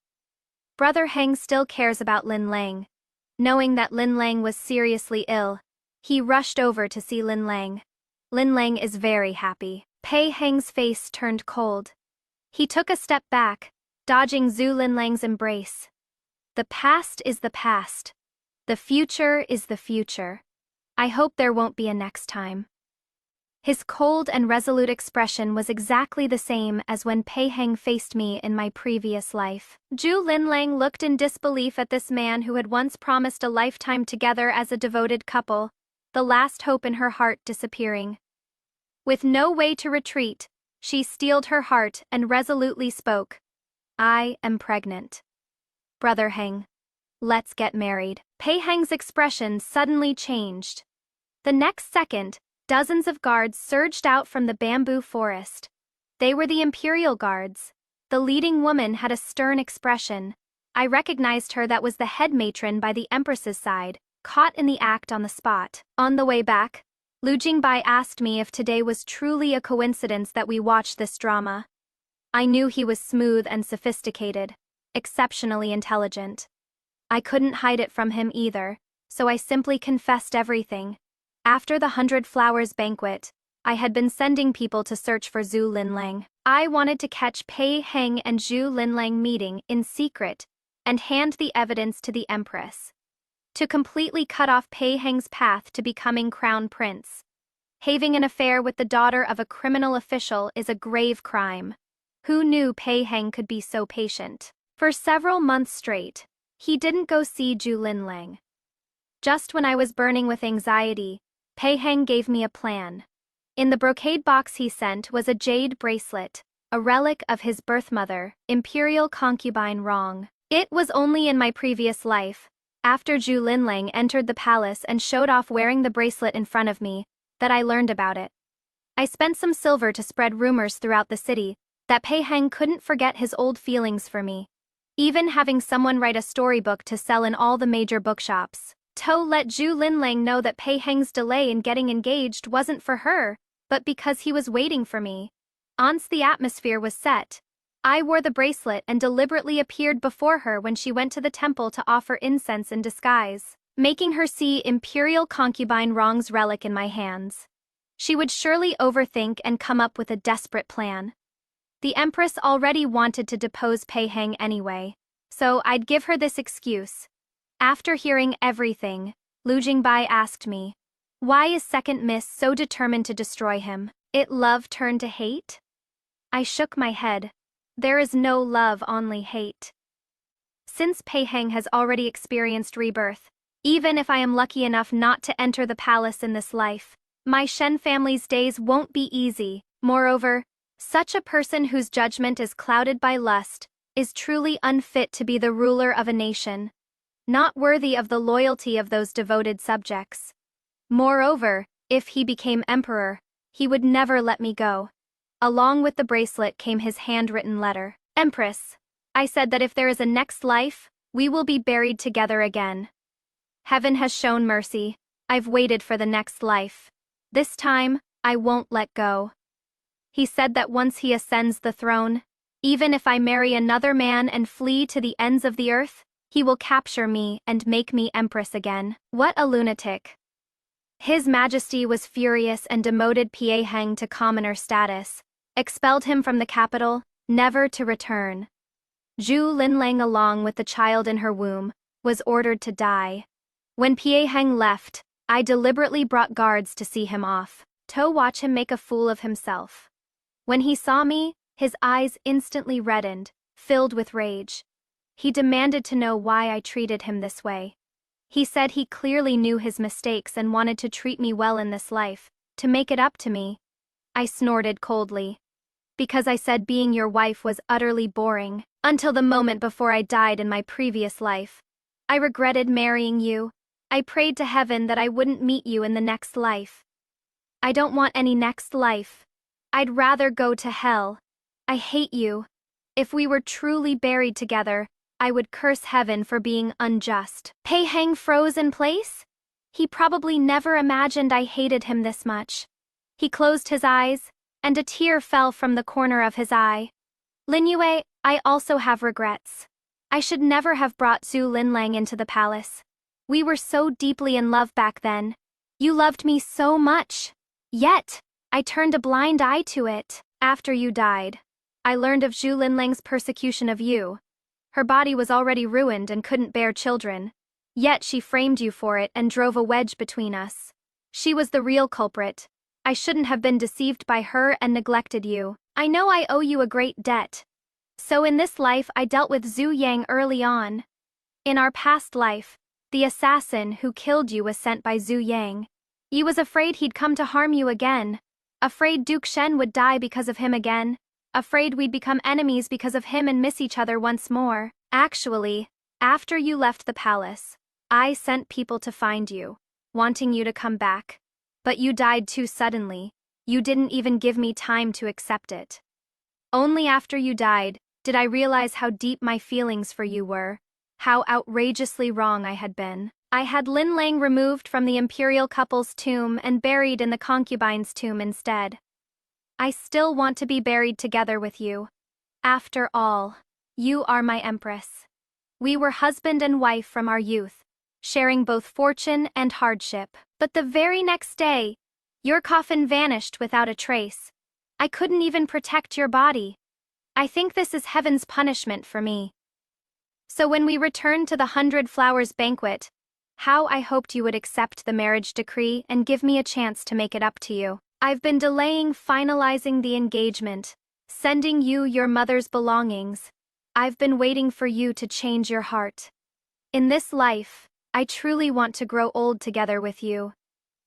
Brother Heng still cares about Linlang. Knowing that Linlang was seriously ill, he rushed over to see Linlang. Linlang is very happy. Pei Heng's face turned cold. He took a step back, dodging Zhu Linlang's embrace. The past is the past. The future is the future. I hope there won't be a next time. His cold and resolute expression was exactly the same as when Pei Heng faced me in my previous life. Zhu Linlang looked in disbelief at this man who had once promised a lifetime together as a devoted couple, the last hope in her heart disappearing. With no way to retreat, she steeled her heart and resolutely spoke. I am pregnant. Brother Heng, let's get married. Pei Heng's expression suddenly changed. The next second, dozens of guards surged out from the bamboo forest. They were the imperial guards. The leading woman had a stern expression. I recognized her. That was the head matron by the empress's side, caught in the act on the spot. On the way back, Lu Jingbai asked me if today was truly a coincidence that we watched this drama. I knew he was smooth and sophisticated, exceptionally intelligent. I couldn't hide it from him either, so I simply confessed everything. After the 100 Flowers banquet, I had been sending people to search for Zhu Linlang. I wanted to catch Pei Heng and Zhu Linlang meeting in secret and hand the evidence to the empress. To completely cut off Pei Heng's path to becoming crown prince. Having an affair with the daughter of a criminal official is a grave crime. Who knew Pei Heng could be so patient? For several months straight, he didn't go see Zhu Linlang. Just when I was burning with anxiety, Pei Heng gave me a plan. In the brocade box he sent was a jade bracelet, a relic of his birth mother, imperial concubine Rong. It was only in my previous life, after Zhu Linlang entered the palace and showed off wearing the bracelet in front of me, that I learned about it. I spent some silver to spread rumors throughout the city that Pei Heng couldn't forget his old feelings for me. Even having someone write a storybook to sell in all the major bookshops. To let Zhu Linlang know that Pei Heng's delay in getting engaged wasn't for her, but because he was waiting for me. Once the atmosphere was set, I wore the bracelet and deliberately appeared before her when she went to the temple to offer incense in disguise, making her see imperial concubine Rong's relic in my hands. She would surely overthink and come up with a desperate plan. The empress already wanted to depose Pei Heng anyway, so I'd give her this excuse. After hearing everything, Lu Jingbai asked me, why is Second Miss so determined to destroy him? It love turned to hate? I shook my head. There is no love, only hate. Since Pei Heng has already experienced rebirth, even if I am lucky enough not to enter the palace in this life, my Shen family's days won't be easy. Moreover, such a person whose judgment is clouded by lust is truly unfit to be the ruler of a nation, not worthy of the loyalty of those devoted subjects. Moreover, if he became emperor, he would never let me go. Along with the bracelet came his handwritten letter. Empress, I said that if there is a next life, we will be buried together again. Heaven has shown mercy. I've waited for the next life. This time, I won't let go. He said that once he ascends the throne, even if I marry another man and flee to the ends of the earth, he will capture me and make me empress again. What a lunatic. His Majesty was furious and demoted Pei Heng to commoner status, expelled him from the capital, never to return. Zhu Linlang, along with the child in her womb, was ordered to die. When Pei Heng left, I deliberately brought guards to see him off, to watch him make a fool of himself. When he saw me, his eyes instantly reddened, filled with rage. He demanded to know why I treated him this way. He said he clearly knew his mistakes and wanted to treat me well in this life, to make it up to me. I snorted coldly. Because I said being your wife was utterly boring, until the moment before I died in my previous life. I regretted marrying you. I prayed to heaven that I wouldn't meet you in the next life. I don't want any next life. I'd rather go to hell. I hate you. If we were truly buried together, I would curse heaven for being unjust. Pei Heng froze in place? He probably never imagined I hated him this much. He closed his eyes, and a tear fell from the corner of his eye. Lin Yue, I also have regrets. I should never have brought Zhu Linlang into the palace. We were so deeply in love back then. You loved me so much. Yet, I turned a blind eye to it. After you died, I learned of Zhu Linlang's persecution of you. Her body was already ruined and couldn't bear children. Yet she framed you for it and drove a wedge between us. She was the real culprit. I shouldn't have been deceived by her and neglected you. I know I owe you a great debt. So in this life I dealt with Zhu Yang early on. In our past life, the assassin who killed you was sent by Zhu Yang. He was afraid he'd come to harm you again. Afraid Duke Shen would die because of him again. Afraid we'd become enemies because of him and miss each other once more. Actually, after you left the palace, I sent people to find you, wanting you to come back. But you died too suddenly. You didn't even give me time to accept it. Only after you died did I realize how deep my feelings for you were, how outrageously wrong I had been. I had Lin Lang removed from the imperial couple's tomb and buried in the concubine's tomb instead. I still want to be buried together with you. After all, you are my empress. We were husband and wife from our youth, sharing both fortune and hardship. But the very next day, your coffin vanished without a trace. I couldn't even protect your body. I think this is heaven's punishment for me. So when we returned to the 100 Flowers banquet, how I hoped you would accept the marriage decree and give me a chance to make it up to you. I've been delaying finalizing the engagement, sending you your mother's belongings. I've been waiting for you to change your heart. In this life, I truly want to grow old together with you.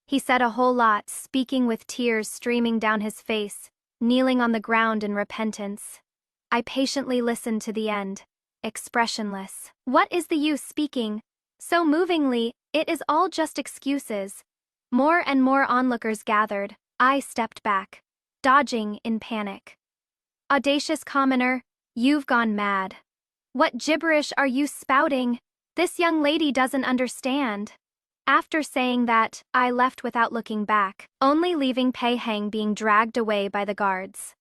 He said a whole lot, speaking with tears streaming down his face, kneeling on the ground in repentance. I patiently listened to the end, expressionless. What is the use speaking so movingly? It is all just excuses. More and more onlookers gathered. I stepped back, dodging in panic. Audacious commoner, you've gone mad. What gibberish are you spouting? This young lady doesn't understand. After saying that, I left without looking back, only leaving Pei Heng being dragged away by the guards.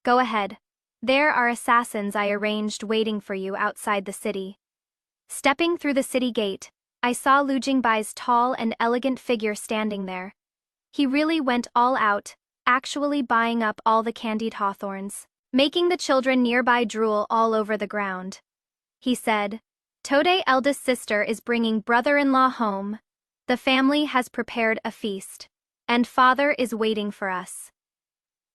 Go ahead. There are assassins I arranged waiting for you outside the city. Stepping through the city gate, I saw Lu Jingbai's tall and elegant figure standing there. He really went all out, actually buying up all the candied hawthorns, making the children nearby drool all over the ground. He said, "Tode, eldest sister, is bringing brother-in-law home. The family has prepared a feast, and father is waiting for us."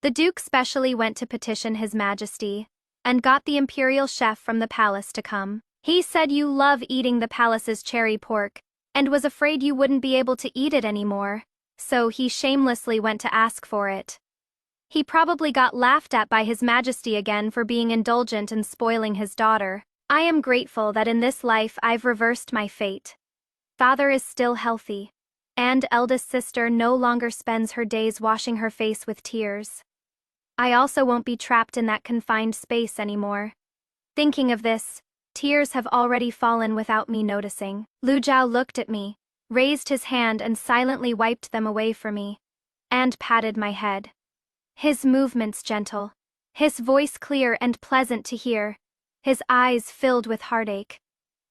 The Duke specially went to petition His Majesty, and got the imperial chef from the palace to come. He said you love eating the palace's cherry pork, and was afraid you wouldn't be able to eat it anymore, so he shamelessly went to ask for it. He probably got laughed at by His Majesty again for being indulgent and spoiling his daughter. I am grateful that in this life I've reversed my fate. Father is still healthy, and eldest sister no longer spends her days washing her face with tears. I also won't be trapped in that confined space anymore. Thinking of this, tears have already fallen without me noticing. Lu Jiao looked at me, raised his hand and silently wiped them away for me, and patted my head. His movements gentle, his voice clear and pleasant to hear, his eyes filled with heartache.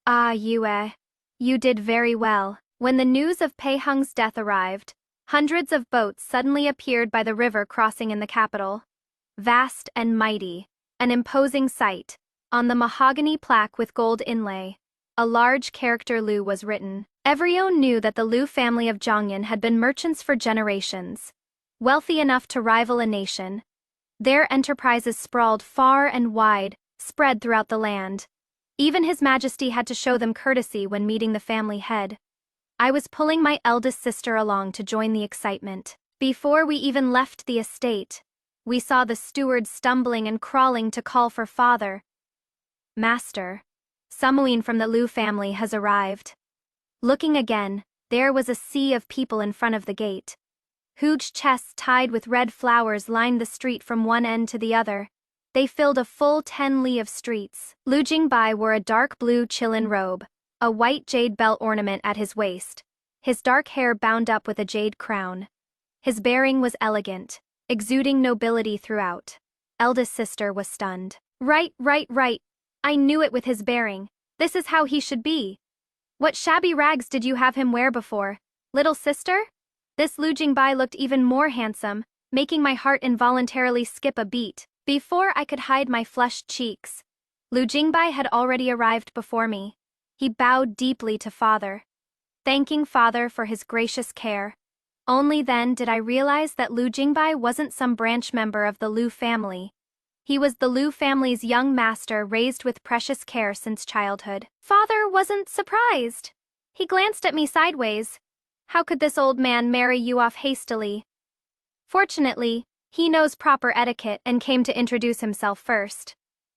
Ah, Yue, you did very well. When the news of Pei Heng's death arrived, Hundreds of boats suddenly appeared by the river crossing in the capital. Vast and mighty, an imposing sight. On the mahogany plaque with gold inlay, a large character Lu was written. Everyone knew that the Lu family of Zhongyan had been merchants for generations, wealthy enough to rival a nation. Their enterprises sprawled far and wide, spread throughout the land. Even His Majesty had to show them courtesy when meeting the family head. I was pulling my eldest sister along to join the excitement. Before we even left the estate, we saw the steward stumbling and crawling to call for father. Master, someone from the Lu family has arrived. Looking again, there was a sea of people in front of the gate. Huge chests tied with red flowers lined the street from one end to the other. They filled a full 10 li of streets. Lu Jingbai wore a dark blue Qilin robe, a white jade belt ornament at his waist, his dark hair bound up with a jade crown. His bearing was elegant, exuding nobility throughout. Eldest sister was stunned. Right. I knew it with his bearing. This is how he should be. What shabby rags did you have him wear before, little sister? This Lu Jingbai looked even more handsome, making my heart involuntarily skip a beat. Before I could hide my flushed cheeks, Lu Jingbai had already arrived before me. He bowed deeply to father, thanking father for his gracious care. Only then did I realize that Lu Jingbai wasn't some branch member of the Lu family. He was the Lu family's young master raised with precious care since childhood. Father wasn't surprised. He glanced at me sideways. How could this old man marry you off hastily? Fortunately, he knows proper etiquette and came to introduce himself first.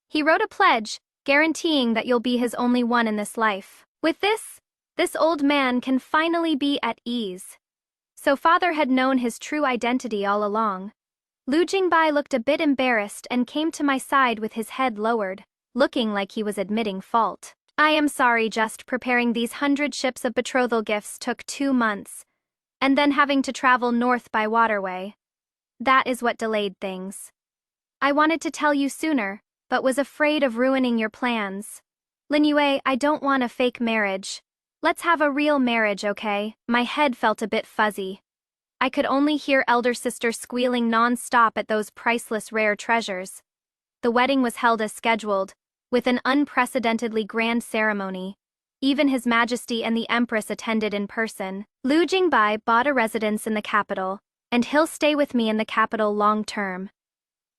He wrote a pledge, guaranteeing that you'll be his only one in this life. With this old man can finally be at ease. So father had known his true identity all along. Lu Jingbai looked a bit embarrassed and came to my side with his head lowered, looking like he was admitting fault. I am sorry, just preparing these 100 ships of betrothal gifts took 2 months, and then having to travel north by waterway. That is what delayed things. I wanted to tell you sooner, but was afraid of ruining your plans. Lin Yue, I don't want a fake marriage. Let's have a real marriage, okay? My head felt a bit fuzzy. I could only hear elder sister squealing non-stop at those priceless rare treasures. The wedding was held as scheduled, with an unprecedentedly grand ceremony. Even His Majesty and the Empress attended in person. Lu Jingbai bought a residence in the capital, and he'll stay with me in the capital long term.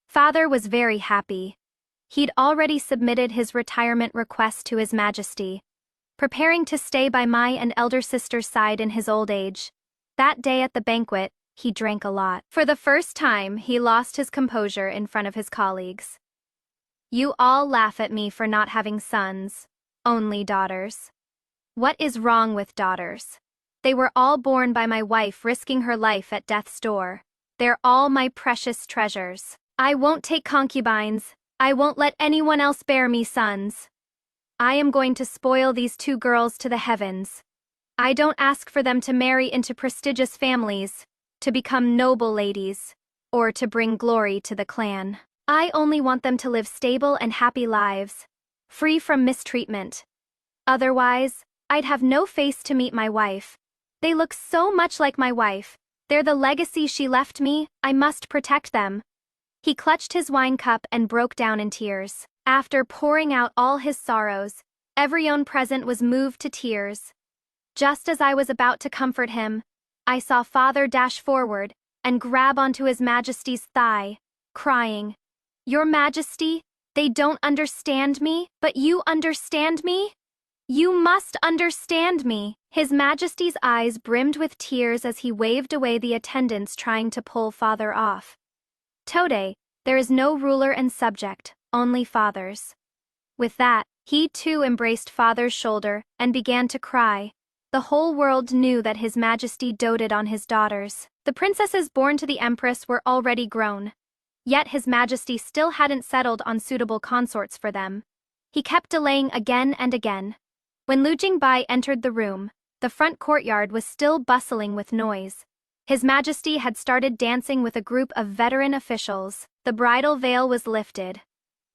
Father was very happy. He'd already submitted his retirement request to His Majesty, preparing to stay by my and elder sister's side in his old age. That day at the banquet, he drank a lot. For the first time, he lost his composure in front of his colleagues. You all laugh at me for not having sons, only daughters. What is wrong with daughters? They were all born by my wife risking her life at death's door. They're all my precious treasures. I won't take concubines. I won't let anyone else bear me sons. I am going to spoil these 2 girls to the heavens. I don't ask for them to marry into prestigious families, to become noble ladies, or to bring glory to the clan. I only want them to live stable and happy lives, free from mistreatment. Otherwise, I'd have no face to meet my wife. They look so much like my wife. They're the legacy she left me. I must protect them. He clutched his wine cup and broke down in tears. After pouring out all his sorrows, everyone present was moved to tears. Just as I was about to comfort him, I saw father dash forward and grab onto His Majesty's thigh, crying, Your Majesty, they don't understand me, but you understand me? You must understand me. His Majesty's eyes brimmed with tears as he waved away the attendants trying to pull father off. Today, there is no ruler and subject, only fathers. With that, he too embraced father's shoulder and began to cry. The whole world knew that His Majesty doted on his daughters. The princesses born to the Empress were already grown. Yet His Majesty still hadn't settled on suitable consorts for them. He kept delaying again and again. When Lu Jingbai entered the room, the front courtyard was still bustling with noise. His Majesty had started dancing with a group of veteran officials. The bridal veil was lifted.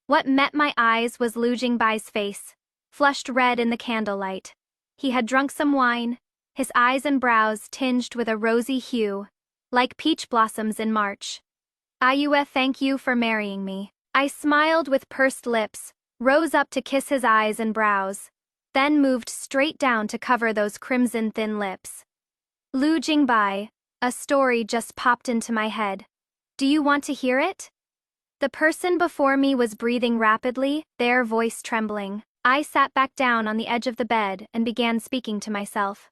What met my eyes was Lu Jingbai's face, flushed red in the candlelight. He had drunk some wine, his eyes and brows tinged with a rosy hue, like peach blossoms in March. "Ayue, thank you for marrying me." I smiled with pursed lips, rose up to kiss his eyes and brows, then moved straight down to cover those crimson thin lips. "Lu Jingbai, a story just popped into my head. Do you want to hear it?" The person before me was breathing rapidly, their voice trembling. I sat back down on the edge of the bed and began speaking to myself.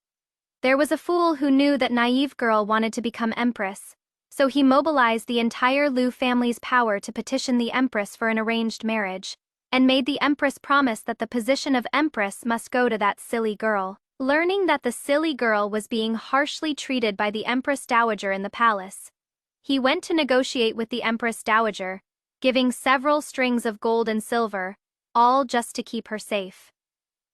There was a fool who knew that naive girl wanted to become empress, so he mobilized the entire Lu family's power to petition the empress for an arranged marriage, and made the empress promise that the position of empress must go to that silly girl. Learning that the silly girl was being harshly treated by the empress dowager in the palace, he went to negotiate with the empress dowager, giving several strings of gold and silver, all just to keep her safe.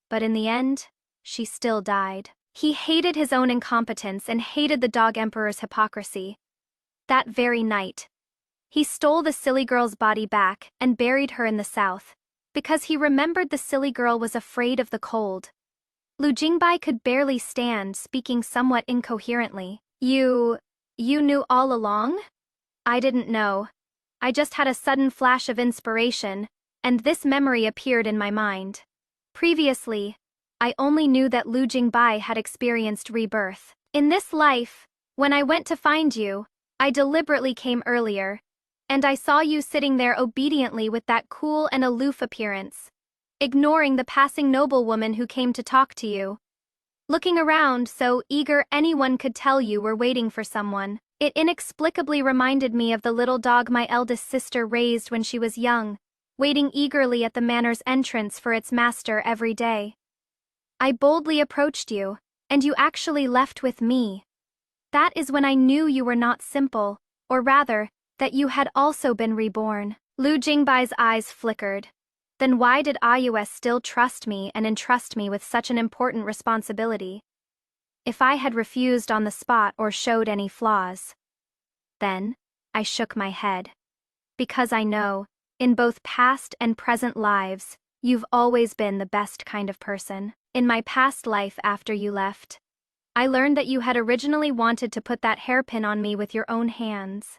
But in the end, she still died. He hated his own incompetence and hated the dog emperor's hypocrisy. That very night, he stole the silly girl's body back and buried her in the south, because he remembered the silly girl was afraid of the cold. Lu Jingbai could barely stand, speaking somewhat incoherently. You knew all along?" "I didn't know. I just had a sudden flash of inspiration, and this memory appeared in my mind. Previously, I only knew that Lu Jingbai had experienced rebirth. In this life, when I went to find you, I deliberately came earlier, and I saw you sitting there obediently with that cool and aloof appearance, ignoring the passing noblewoman who came to talk to you, looking around so eager anyone could tell you were waiting for someone. It inexplicably reminded me of the little dog my eldest sister raised when she was young, waiting eagerly at the manor's entrance for its master every day. I boldly approached you, and you actually left with me. That is when I knew you were not simple, or rather, that you had also been reborn." Lu Jingbai's eyes flickered. Then why did Ayue still trust me and entrust me with such an important responsibility? If I had refused on the spot or showed any flaws. Then, I shook my head. "Because I know, in both past and present lives, you've always been the best kind of person. In my past life after you left, I learned that you had originally wanted to put that hairpin on me with your own hands.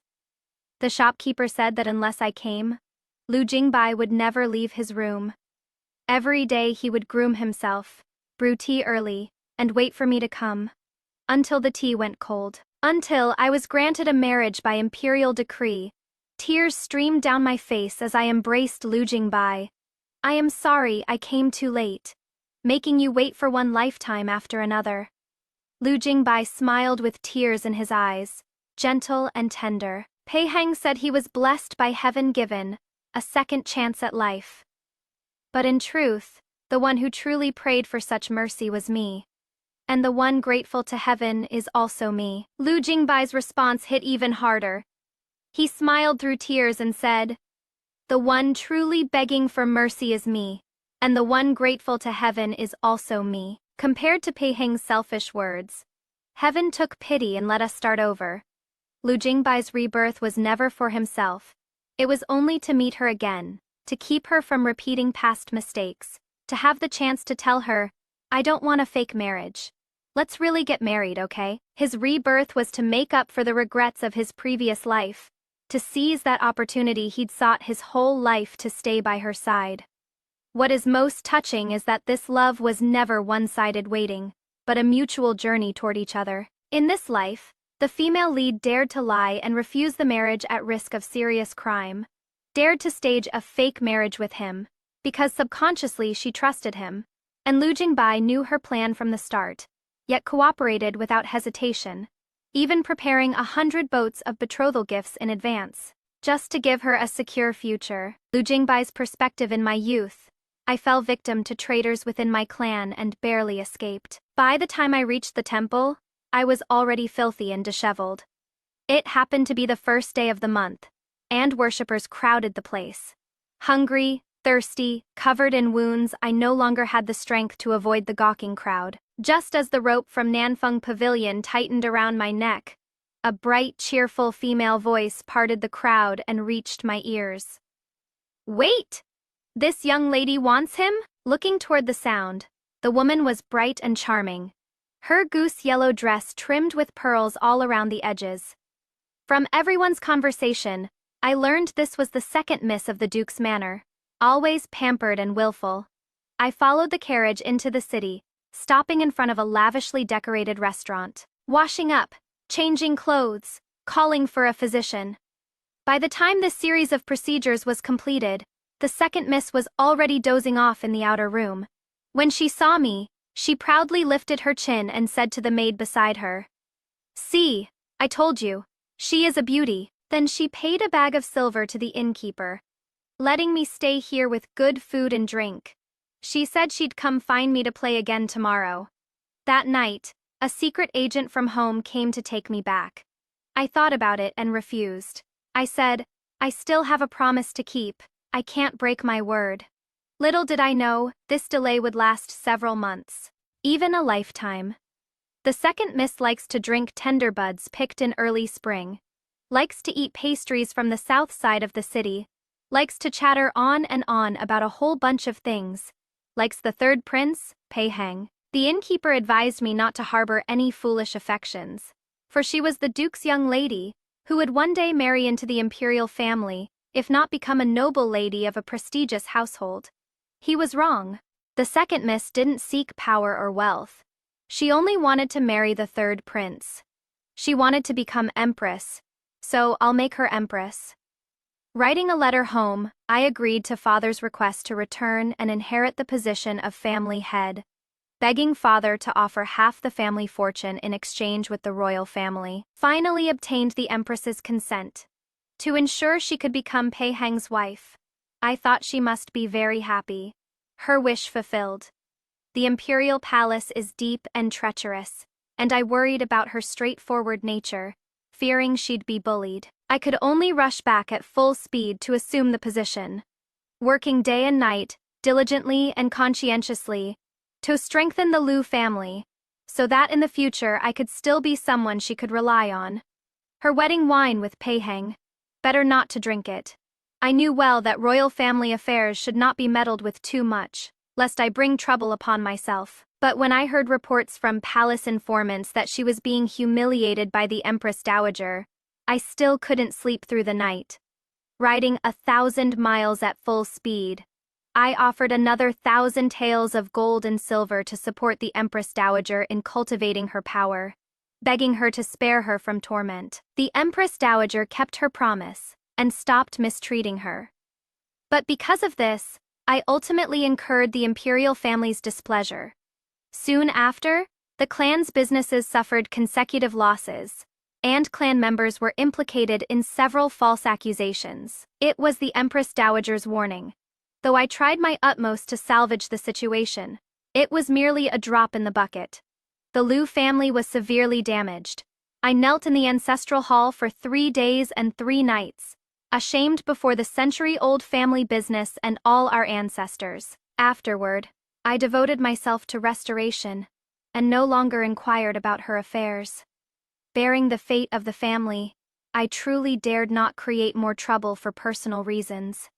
The shopkeeper said that unless I came, Lu Jingbai would never leave his room. Every day he would groom himself, brew tea early, and wait for me to come. Until the tea went cold. Until I was granted a marriage by imperial decree. Tears streamed down my face as I embraced Lu Jingbai. I am sorry I came too late, making you wait for one lifetime after another." Lu Jingbai smiled with tears in his eyes, gentle and tender. Pei Heng said he was blessed by heaven given a second chance at life. But in truth, the one who truly prayed for such mercy was me. And the one grateful to heaven is also me. Lu Jingbai's response hit even harder. He smiled through tears and said, "The one truly begging for mercy is me, and the one grateful to heaven is also me." Compared to Pei Heng's selfish words, heaven took pity and let us start over. Lu Jingbai's rebirth was never for himself. It was only to meet her again, to keep her from repeating past mistakes, to have the chance to tell her, "I don't want a fake marriage. Let's really get married, okay?" His rebirth was to make up for the regrets of his previous life, to seize that opportunity he'd sought his whole life to stay by her side. What is most touching is that this love was never one-sided waiting, but a mutual journey toward each other. In this life, the female lead dared to lie and refuse the marriage at risk of serious crime, dared to stage a fake marriage with him, because subconsciously she trusted him, and Lu Jingbai knew her plan from the start, yet cooperated without hesitation, even preparing 100 boats of betrothal gifts in advance, just to give her a secure future. Lu Jingbai's perspective in my youth, I fell victim to traitors within my clan and barely escaped. By the time I reached the temple, I was already filthy and disheveled. It happened to be the first day of the month, and worshippers crowded the place. Hungry, thirsty, covered in wounds, I no longer had the strength to avoid the gawking crowd. Just as the rope from Nanfeng Pavilion tightened around my neck, a bright, cheerful female voice parted the crowd and reached my ears. "Wait! This young lady wants him?" Looking toward the sound, the woman was bright and charming, her goose yellow dress trimmed with pearls all around the edges. From everyone's conversation, I learned this was the second miss of the Duke's manor, always pampered and willful. I followed the carriage into the city, stopping in front of a lavishly decorated restaurant, washing up, changing clothes, calling for a physician. By the time this series of procedures was completed, the second miss was already dozing off in the outer room. When she saw me, she proudly lifted her chin and said to the maid beside her, "See, I told you, she is a beauty." Then she paid a bag of silver to the innkeeper, letting me stay here with good food and drink. She said she'd come find me to play again tomorrow. That night, a secret agent from home came to take me back. I thought about it and refused. I said, "I still have a promise to keep. I can't break my word." Little did I know, this delay would last several months, even a lifetime. The second miss likes to drink tender buds picked in early spring, likes to eat pastries from the south side of the city, likes to chatter on and on about a whole bunch of things, likes the third prince, Pei Heng. The innkeeper advised me not to harbor any foolish affections, for she was the Duke's young lady, who would one day marry into the imperial family, if not become a noble lady of a prestigious household. He was wrong. The second miss didn't seek power or wealth. She only wanted to marry the third prince. She wanted to become empress, so I'll make her empress. Writing a letter home, I agreed to father's request to return and inherit the position of family head, begging father to offer half the family fortune in exchange with the royal family. Finally obtained the empress's consent. To ensure she could become Pei Heng's wife, I thought she must be very happy. Her wish fulfilled. The imperial palace is deep and treacherous, and I worried about her straightforward nature, fearing she'd be bullied. I could only rush back at full speed to assume the position, working day and night, diligently and conscientiously, to strengthen the Liu family, so that in the future I could still be someone she could rely on. Her wedding wine with Pei Heng. Better not to drink it. I knew well that royal family affairs should not be meddled with too much, lest I bring trouble upon myself. But when I heard reports from palace informants that she was being humiliated by the Empress Dowager, I still couldn't sleep through the night. Riding 1,000 miles at full speed, I offered another 1,000 taels of gold and silver to support the Empress Dowager in cultivating her power, begging her to spare her from torment. The Empress Dowager kept her promise and stopped mistreating her. But because of this, I ultimately incurred the imperial family's displeasure. Soon after, the clan's businesses suffered consecutive losses, and clan members were implicated in several false accusations. It was the Empress Dowager's warning. Though I tried my utmost to salvage the situation, it was merely a drop in the bucket. The Liu family was severely damaged. I knelt in the ancestral hall for 3 days and 3 nights, ashamed before the century-old family business and all our ancestors. Afterward, I devoted myself to restoration, and no longer inquired about her affairs. Bearing the fate of the family, I truly dared not create more trouble for personal reasons.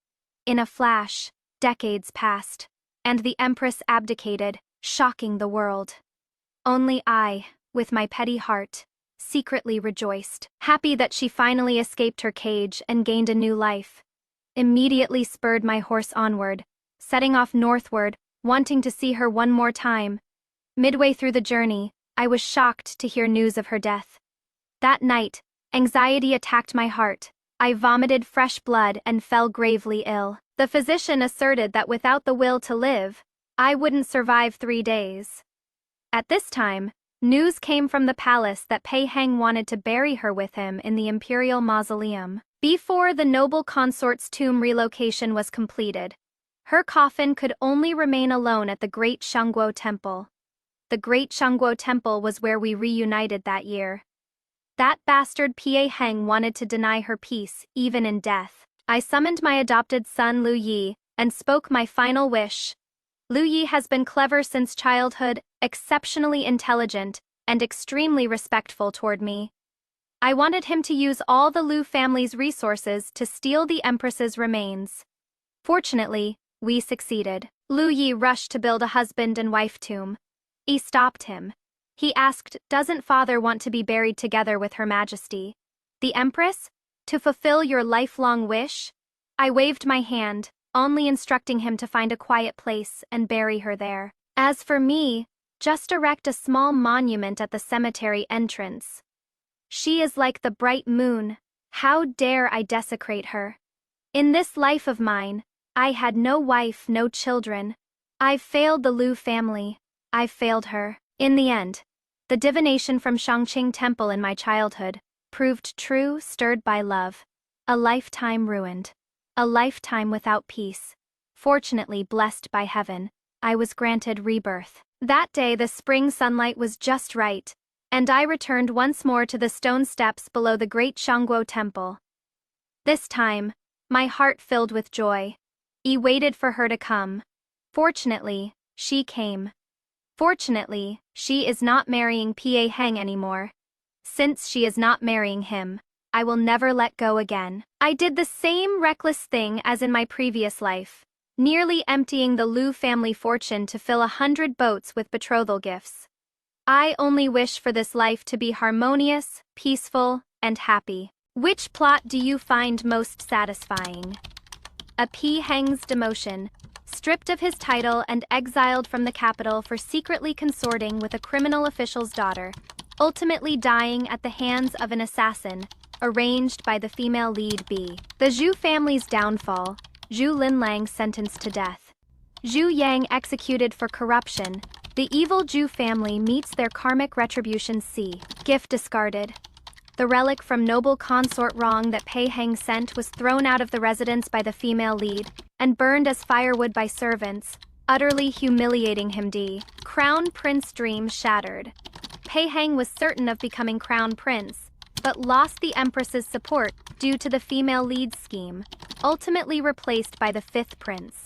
In a flash, decades passed, and the Empress abdicated, shocking the world. Only I, with my petty heart, secretly rejoiced, happy that she finally escaped her cage and gained a new life. Immediately spurred my horse onward, setting off northward, wanting to see her one more time. Midway through the journey, I was shocked to hear news of her death. That night, anxiety attacked my heart. I vomited fresh blood and fell gravely ill. The physician asserted that without the will to live, I wouldn't survive 3 days. At this time, news came from the palace that Pei Heng wanted to bury her with him in the imperial mausoleum. Before the noble consort's tomb relocation was completed, her coffin could only remain alone at the Great Shangguo Temple. The Great Shangguo Temple was where we reunited that year. That bastard Pei Heng wanted to deny her peace, even in death. I summoned my adopted son Liu Yi, and spoke my final wish. Liu Yi has been clever since childhood, exceptionally intelligent, and extremely respectful toward me. I wanted him to use all the Liu family's resources to steal the Empress's remains. Fortunately, we succeeded. Liu Yi rushed to build a husband and wife tomb. He stopped him. He asked, "Doesn't father want to be buried together with Her Majesty, the Empress, to fulfill your lifelong wish?" I waved my hand, only instructing him to find a quiet place and bury her there. As for me, just erect a small monument at the cemetery entrance. She is like the bright moon. How dare I desecrate her? In this life of mine, I had no wife, no children. I've failed the Liu family. I've failed her. In the end, the divination from Shangqing Temple in my childhood proved true, stirred by love. A lifetime ruined. A lifetime without peace. Fortunately blessed by heaven, I was granted rebirth. That day the spring sunlight was just right, and I returned once more to the stone steps below the great Shangguo temple. This time, my heart filled with joy. I waited for her to come. Fortunately, she came. Fortunately, she is not marrying Pa Heng anymore. Since she is not marrying him, I will never let go again. I did the same reckless thing as in my previous life, nearly emptying the Liu family fortune to fill 100 boats with betrothal gifts. I only wish for this life to be harmonious, peaceful, and happy. Which plot do you find most satisfying? A Pa Heng's demotion, stripped of his title and exiled from the capital for secretly consorting with a criminal official's daughter, ultimately dying at the hands of an assassin, arranged by the female lead B. The Zhu family's downfall, Zhu Linlang sentenced to death. Zhu Yang executed for corruption. The evil Zhu family meets their karmic retribution C. Gift discarded. The relic from noble consort Rong that Pa Heng sent was thrown out of the residence by the female lead and burned as firewood by servants, utterly humiliating him D. Crown Prince dream shattered. Pa Heng was certain of becoming crown prince, but lost the Empress's support due to the female lead scheme, ultimately replaced by the fifth prince.